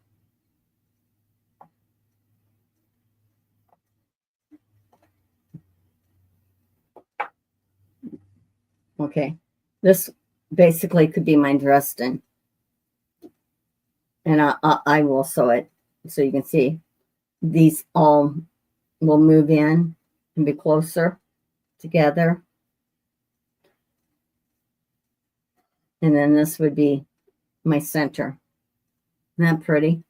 Okay, this basically could be my Dresden. And I will sew it so you can see these all will move in and be closer together. And then this would be my center. Isn't that pretty?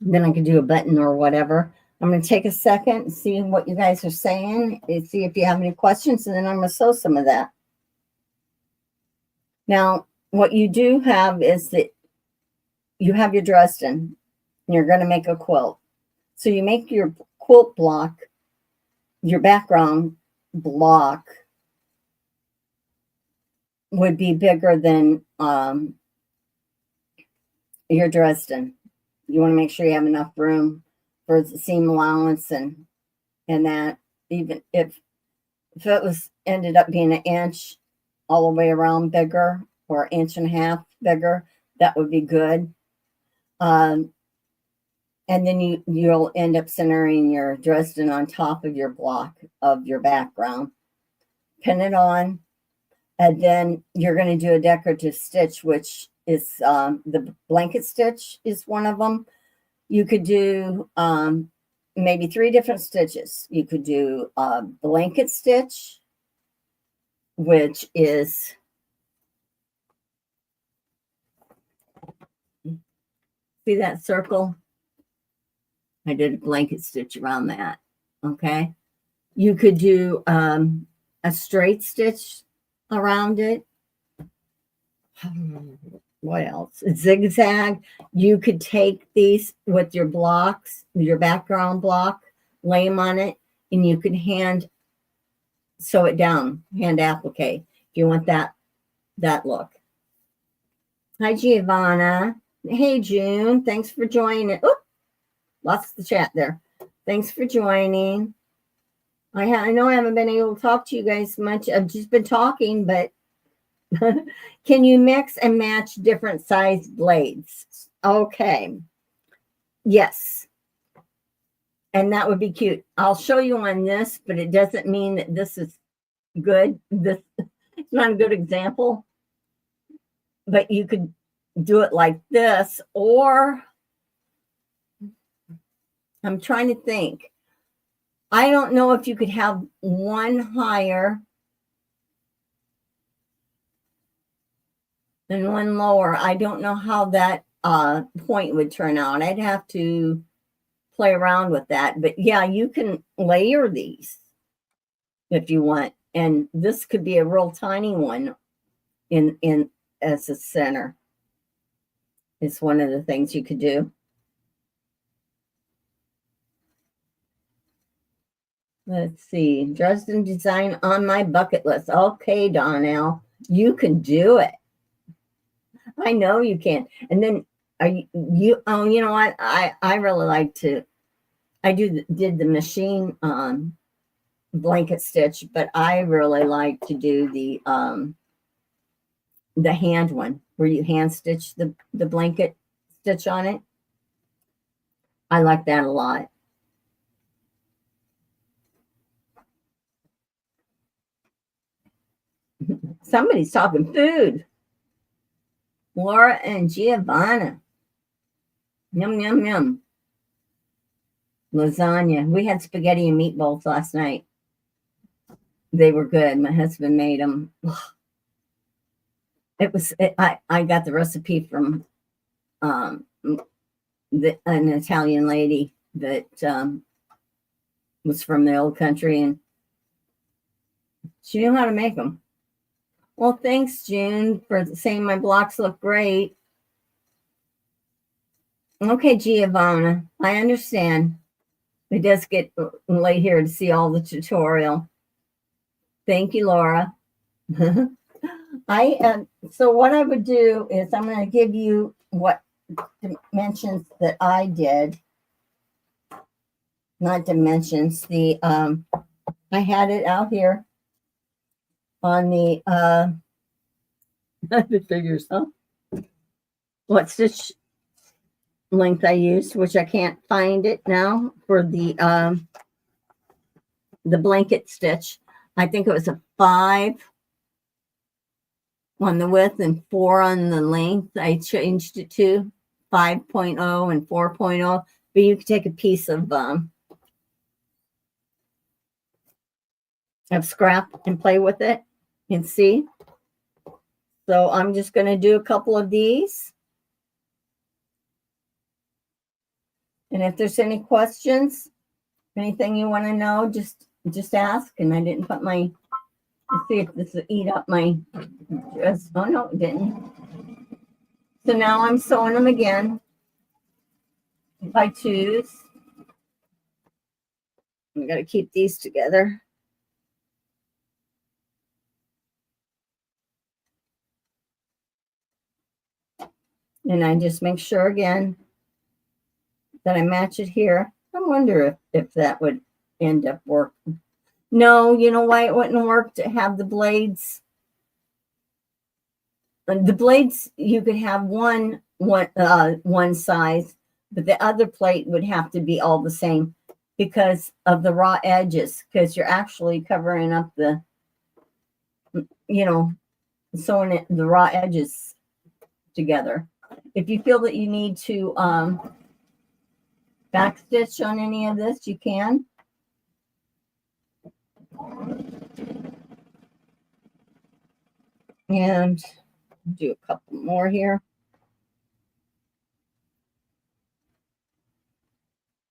Then I could do a button or whatever. I'm going to take a second and see what you guys are saying and see if you have any questions, and then I'm going to sew some of that. Now, what you do have is that you have your Dresden and you're going to make a quilt. So you make your quilt block, your background block would be bigger than your Dresden. You want to make sure you have enough room for the seam allowance and that, even if it was ended up being an inch all the way around bigger or inch and a half bigger, that would be good. And then you'll end up centering your Dresden on top of your block of your background. Pin it on, and then you're going to do a decorative stitch, which is the blanket stitch is one of them. You could do maybe 3 different stitches. You could do a blanket stitch, which is see that circle? I did a blanket stitch around that. Okay. You could do a straight stitch around it. What else? A zigzag. You could take these with your blocks, your background block, lay them on it, and you can hand sew it down, hand applique if you want that look. Hi, Giovanna. Hey, June. Thanks for joining. Oop, lost the chat there. Thanks for joining. I know I haven't been able to talk to you guys much. I've just been talking, but can you mix and match different size blades? Okay. Yes. And that would be cute. I'll show you on this, but it doesn't mean that this is good. This it's not a good example. But you could do it like this, or I'm trying to think. I don't know if you could have one higher and one lower. I don't know how that point would turn out. I'd have to play around with that. But yeah, you can layer these if you want. And this could be a real tiny one in as a center. It's one of the things you could do. Let's see. Dresden design on my bucket list. Okay, Donnell, you can do it. I know you can. And then are you oh, you know what? I really like to did the machine blanket stitch, but I really like to do the hand one where you hand stitch the blanket stitch on it. I like that a lot. Somebody's talking food. Laura and Giovanna. Yum, yum, yum. Lasagna. We had spaghetti and meatballs last night. They were good. My husband made them. I got the recipe from an Italian lady that was from the old country, and she knew how to make them. Well, thanks, June, for saying my blocks look great. Okay, Giovanna, I understand. It does get late here to see all the tutorial. Thank you, Laura. So what I would do is I'm going to give you what dimensions that I did. Not dimensions. I had it out here on the figures, huh? What stitch length I used, which I can't find it now for the blanket stitch. I think it was a 5 on the width and 4 on the length. I changed it to 5.0 and 4.0, but you could take a piece of scrap and play with it and see. So I'm just going to do a couple of these. And if there's any questions, anything you want to know, just ask. And I didn't put my, let's see if this will eat up my dress. Oh, no, it didn't. So now I'm sewing them again by twos. I'm going to keep these together. And I just make sure again that I match it here. I wonder if that would end up working. No, you know why it wouldn't work? To have the blades. The blades, you could have one size, but the other plate would have to be all the same because of the raw edges, because you're actually covering up the, sewing it, the raw edges together. If you feel that you need to backstitch on any of this, you can. And do a couple more here.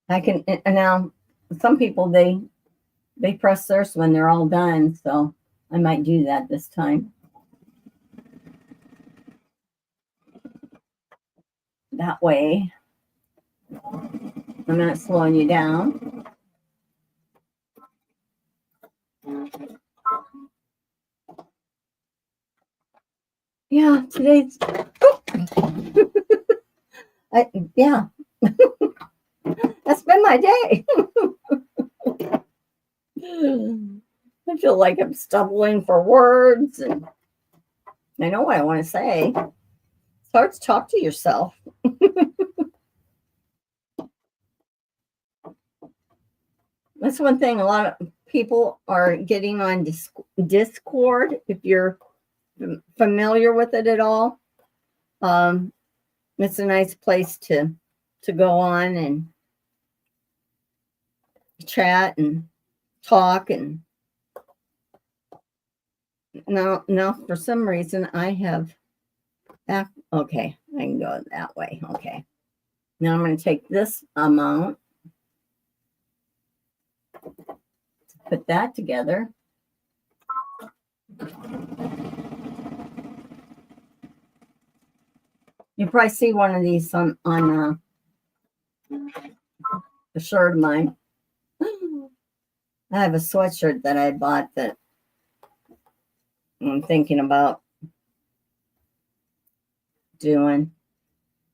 I can, and now some people, they press theirs when they're all done, so I might do that this time. That way, I'm not slowing you down. Yeah, today's, yeah, that's been my day. I feel like I'm stumbling for words, and I know what I want to say. It's hard to talk to yourself. That's one thing a lot of people are getting on Discord. If you're familiar with it at all, it's a nice place to go on and chat and talk. And now for some reason I have back. Okay, I can go that way. Okay, now I'm going to take this amount, put that together. You probably see one of these on a shirt of mine. I have a sweatshirt that I bought that I'm thinking about doing.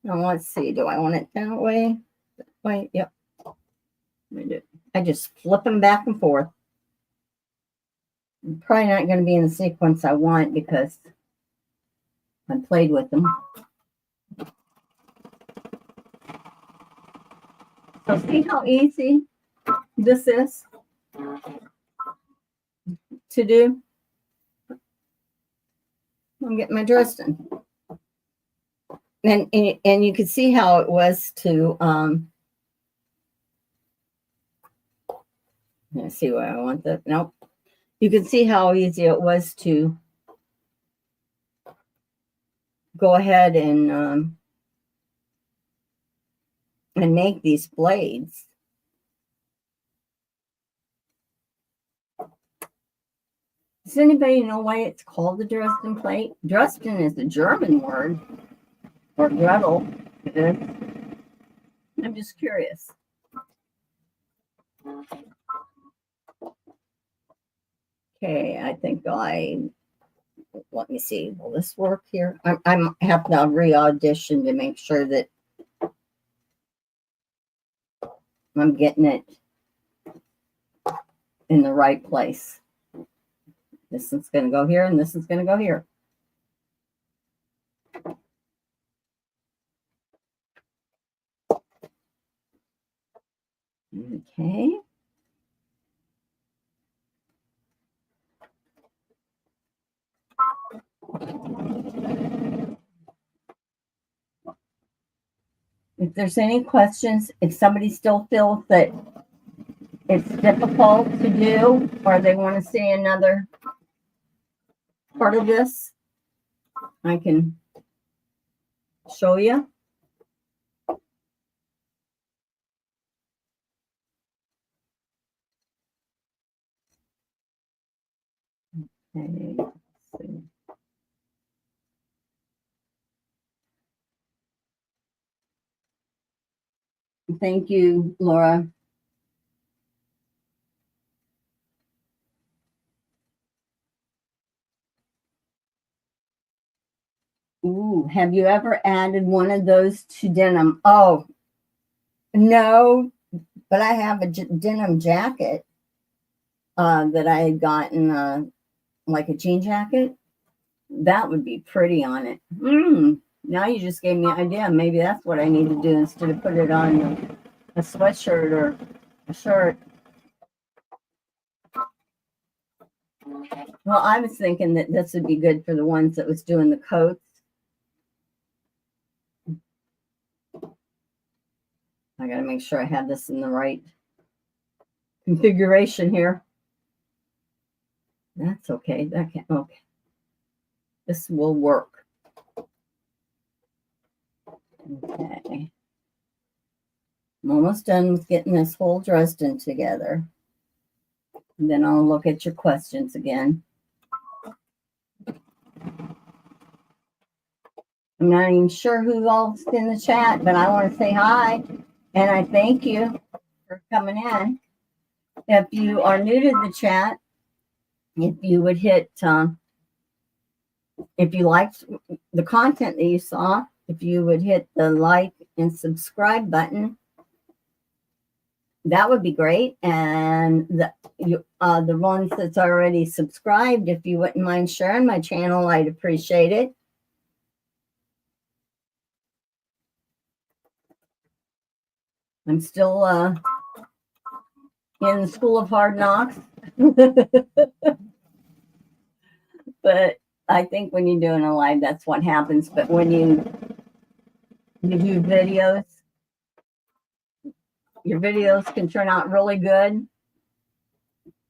Now let's see. Do I want it that way? That way? Yep. I just flip them back and forth. I'm probably not going to be in the sequence I want because I played with them. So see how easy this is to do? I'm getting my Dresden. And you can see how it was to let's see where I want that. Nope. You can see how easy it was to go ahead and make these blades. Does anybody know why it's called the Dresden plate? Dresden is a German word, or Gretel is. I'm just curious. Okay, I think let me see. Will this work here? I'm have to re-audition to make sure that I'm getting it in the right place. This is going to go here, and this is going to go here. Okay. If there's any questions, if somebody still feels that it's difficult to do, or they want to see another part of this, I can show you. Okay, let's see. Thank you, Laura. Ooh, have you ever added one of those to denim? Oh, no, but I have a denim jacket that I had gotten, like a jean jacket. That would be pretty on it. Now you just gave me an idea. Maybe that's what I need to do instead of put it on a sweatshirt or a shirt. Well, I was thinking that this would be good for the ones that was doing the coats. I got to make sure I have this in the right configuration here. That's okay. That can okay. This will work. Okay. I'm almost done with getting this whole Dresden together. And then I'll look at your questions again. I'm not even sure who all's in the chat, but I want to say hi and I thank you for coming in. If you are new to the chat, if you would hit, if you liked the content that you saw, if you would hit the like and subscribe button, that would be great. And the ones that's already subscribed, if you wouldn't mind sharing my channel, I'd appreciate it. I'm still in the school of hard knocks. But I think when you're doing a live, that's what happens. But when you do videos, your videos can turn out really good,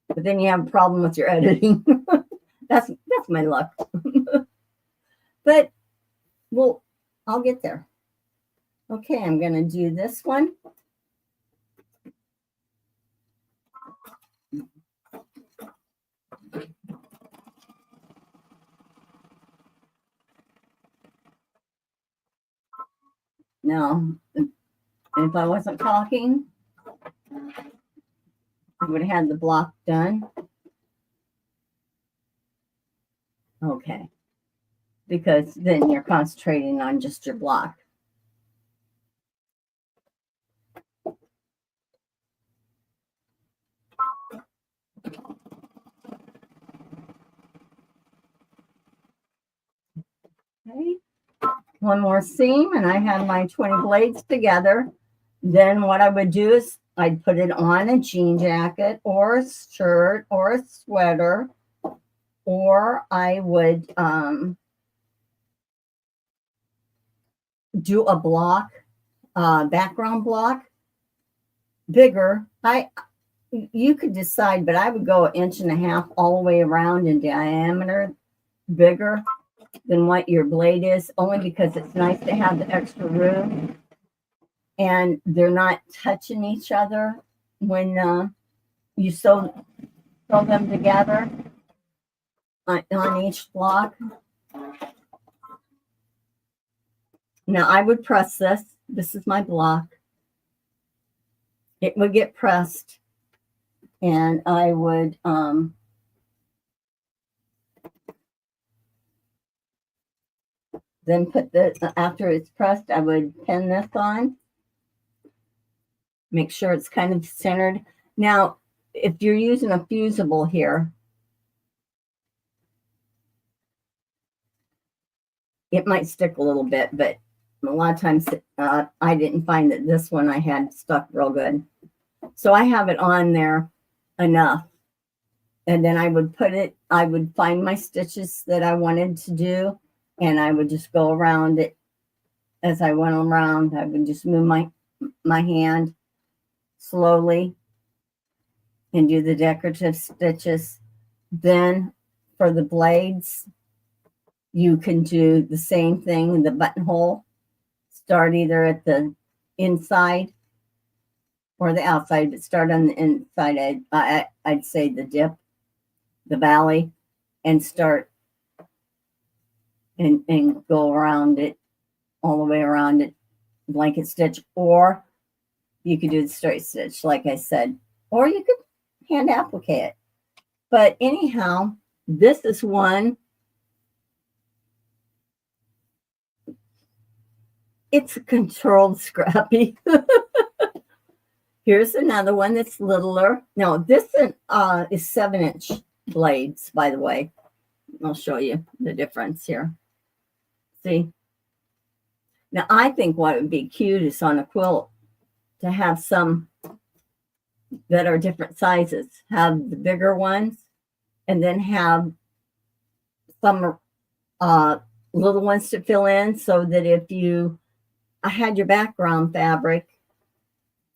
but then you have a problem with your editing. that's my luck. But well, I'll get there. Okay, I'm gonna do this one. Now, if I wasn't talking, I would have had the block done. Okay, because then you're concentrating on just your block. Okay, one more seam, and I have my 20 blades together. Then what I would do is I'd put it on a jean jacket or a shirt or a sweater, or I would do a block, background block, bigger. You could decide, but I would go 1.5 inches all the way around in diameter, bigger than what your blade is, only because it's nice to have the extra room and they're not touching each other when you sew them together on each block. Now I would press this. This is my block. It would get pressed, and I would then put after it's pressed, I would pin this on. Make sure it's kind of centered. Now, if you're using a fusible here, it might stick a little bit, but a lot of times I didn't find that this one I had stuck real good. So I have it on there enough. And then I would find my stitches that I wanted to do, and I would just go around it. As I went around, I would just move my hand slowly and do the decorative stitches. Then for the blades, you can do the same thing in the buttonhole. Start either at the inside or the outside, but start on the inside. I'd say the dip, the valley, and start and go around it, all the way around it, blanket stitch. Or You could do the straight stitch, like I said, or you could hand applique it. But anyhow, this is one. It's a controlled Scrappy. Here's another one that's littler. No, this is 7-inch blades, by the way. I'll show you the difference here. See? Now, I think what would be cute is on a quilt to have some that are different sizes. Have the bigger ones and then have some little ones to fill in so that if you had your background fabric,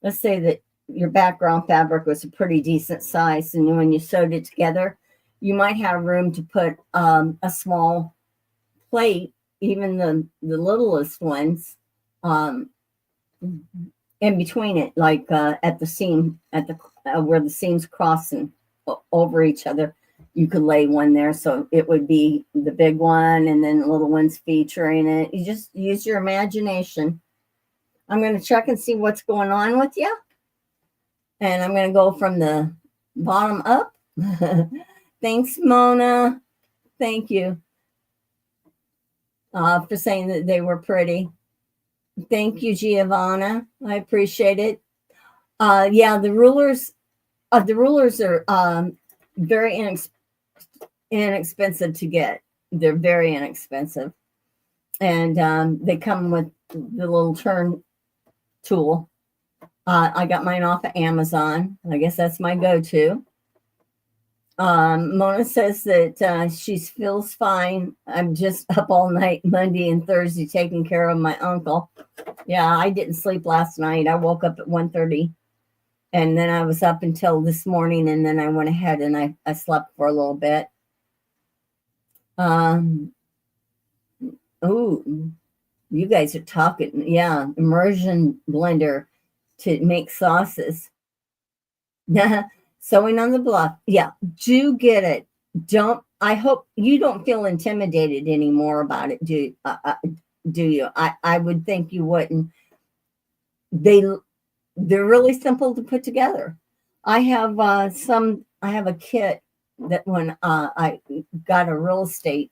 let's say that your background fabric was a pretty decent size, and when you sewed it together, you might have room to put a small plate, even the littlest ones, in between it, like at the seam, at the where the seams crossing over each other. You could lay one there, so it would be the big one, and then little ones featuring it. You just use your imagination. I'm going to check and see what's going on with you. And I'm going to go from the bottom up. Thanks, Mona. Thank you for saying that they were pretty. Thank you, Giovanna. I appreciate it. Yeah, the rulers are very inexpensive to get. They're very inexpensive. And they come with the little turn tool. I got mine off of Amazon. I guess that's my go-to. Mona says that she feels fine. I'm just up all night Monday and Thursday taking care of my uncle. Yeah, I didn't sleep last night. I woke up at 1:30, and then I was up until this morning, and then I went ahead and I slept for a little bit. Oh, you guys are talking. Yeah, immersion blender to make sauces. Sewing on the Bluff. Yeah, do get it. I hope you don't feel intimidated anymore about it. Do you? I would think you wouldn't. They're really simple to put together. I have a kit that when I got a real estate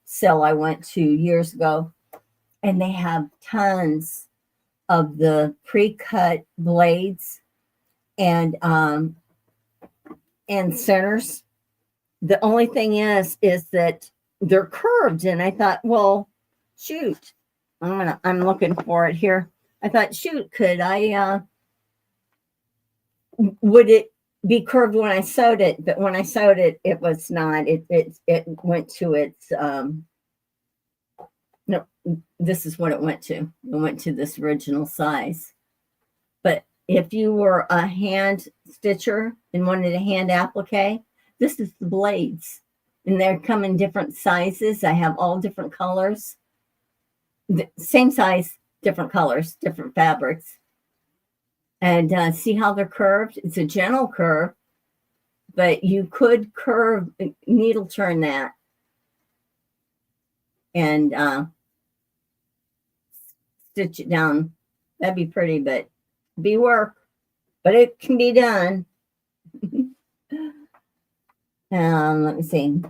sale I went to years ago, and they have tons of the pre-cut blades and centers. The only thing is that they're curved, and I thought, well, shoot, I'm looking for it here. I thought, shoot, could I would it be curved when I sewed it? But when I sewed it, it was not. It went to its no. This is what it went to. It went to this original size. But if you were a hand stitcher and wanted a hand applique, this is the blades. And they come in different sizes. I have all different colors. The same size, different colors, different fabrics. And see how they're curved? It's a gentle curve, but you could needle turn that. And stitch it down. That'd be pretty, but be work. But it can be done. Let me see.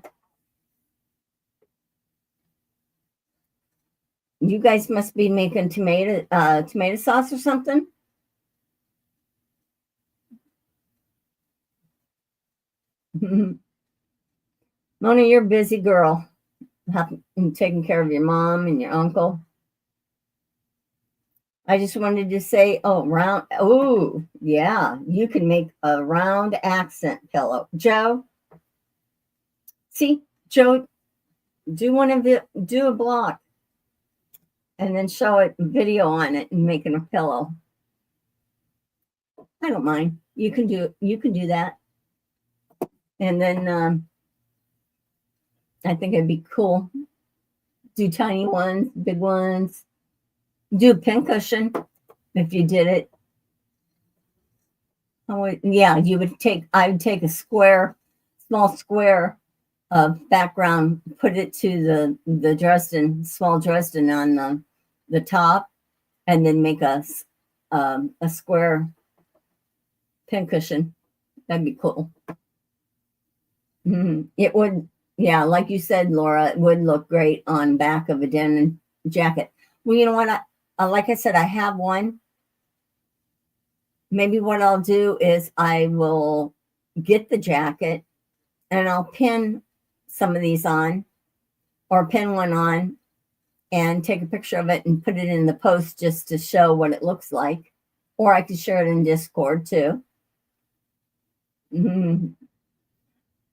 You guys must be making tomato sauce or something. Mona, you're a busy girl. Taking care of your mom and your uncle. I just wanted to say, round. Oh, yeah. You can make a round accent pillow. Joe. See, Joe, do a block and then show it video on it and making a pillow. I don't mind. You can do that. And then I think it'd be cool. Do tiny ones, big ones. Do a pincushion if you did it. I would take a small square of background, put it to the Dresden, small Dresden on the top, and then make a a square pincushion. That'd be cool. It would, yeah, like you said, Laura, it would look great on back of a denim jacket. Well, you know what? Like I said, I have one. Maybe what I'll do is I will get the jacket and I'll pin some of these on, or pin one on and take a picture of it and put it in the post just to show what it looks like. Or I could share it in Discord too.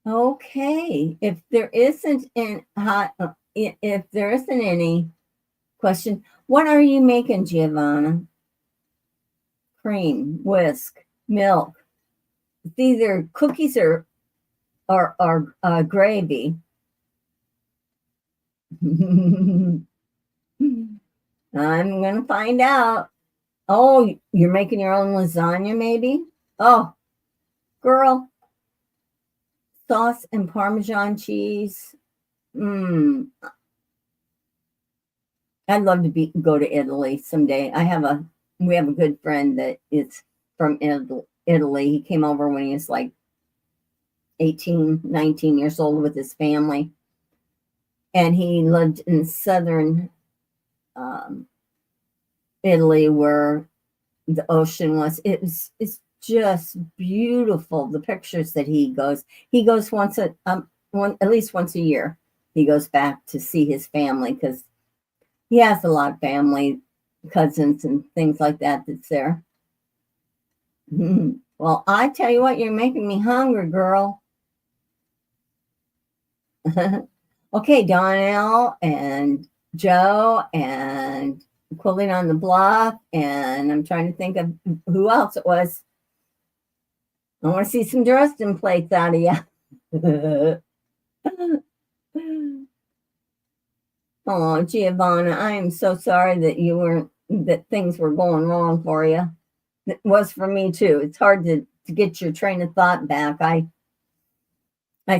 Okay, if there isn't any question, what are you making, Giovanna? Cream, whisk, milk. It's either cookies or gravy. I'm gonna find out. Oh, you're making your own lasagna, maybe? Oh, girl. Sauce and Parmesan cheese. I'd love to go to Italy someday. We have a good friend that is from Italy. He came over when he was like 18, 19 years old with his family. And he lived in southern Italy where the ocean was. It's just beautiful. The pictures that he goes at least once a year. He goes back to see his family because he has a lot of family, cousins and things like that that's there. Well, I tell you what, you're making me hungry, girl. Okay, Donnell and Joe and Quilting on the Bluff, and I'm trying to think of who else it was. I want to see some Dresden plates out of you. Oh, Giovanna, I am so sorry that things were going wrong for you. It was for me too. It's hard to get your train of thought back. I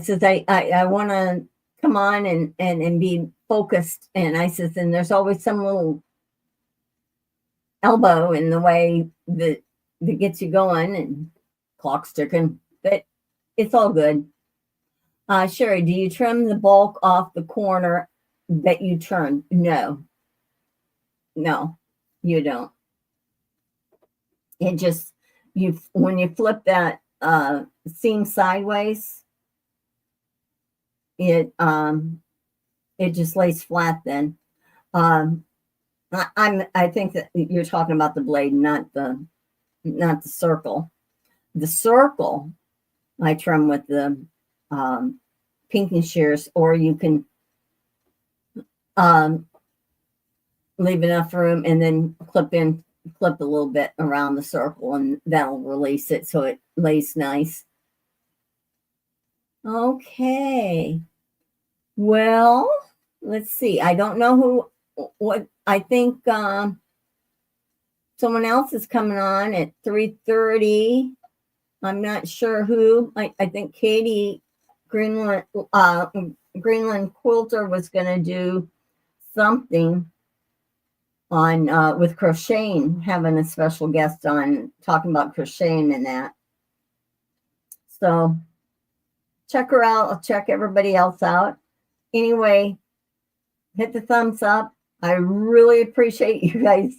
says I want to come on and be focused, and I says, and there's always some little elbow in the way that gets you going, and clock's ticking, but it's all good. Sherry, do you trim the bulk off the corner that you turn? No, you don't. It just, when you flip that seam sideways, it just lays flat then. I think that you're talking about the blade, not the circle. The circle I trim with the pinking shears, or you can leave enough room and then clip a little bit around the circle, and that'll release it so it lays nice. Okay. Well, let's see. I don't know what I think someone else is coming on at 3:30. I'm not sure who. I think Katie Greenland Quilter was going to do something on with crocheting, having a special guest on talking about crocheting and that. So check her out. I'll check everybody else out. Anyway, hit the thumbs up. I really appreciate you guys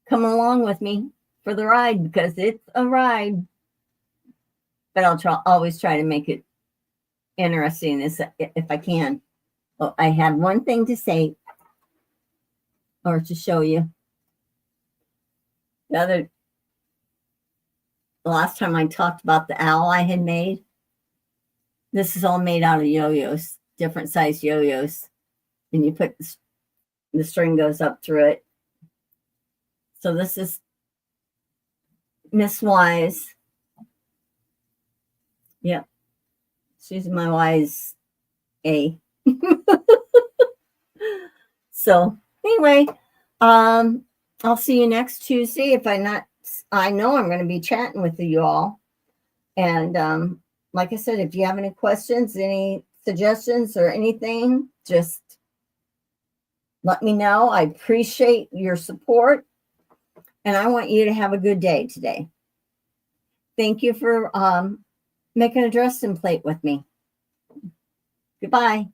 coming along with me for the ride, because it's a ride. But I'll always try to make it interesting if I can. Oh, I have one thing to say or to show you. The last time I talked about the owl I had made. This is all made out of yo-yos, different size yo-yos. And you put the string goes up through it. So this is Miss Wise. Yep. She's my Wise A. So anyway, I'll see you next Tuesday. If I know I'm going to be chatting with you all. And like I said, if you have any questions, any suggestions or anything, just Let me know. I appreciate your support, and I want you to have a good day today. Thank you for making a Dresden plate with me. Goodbye.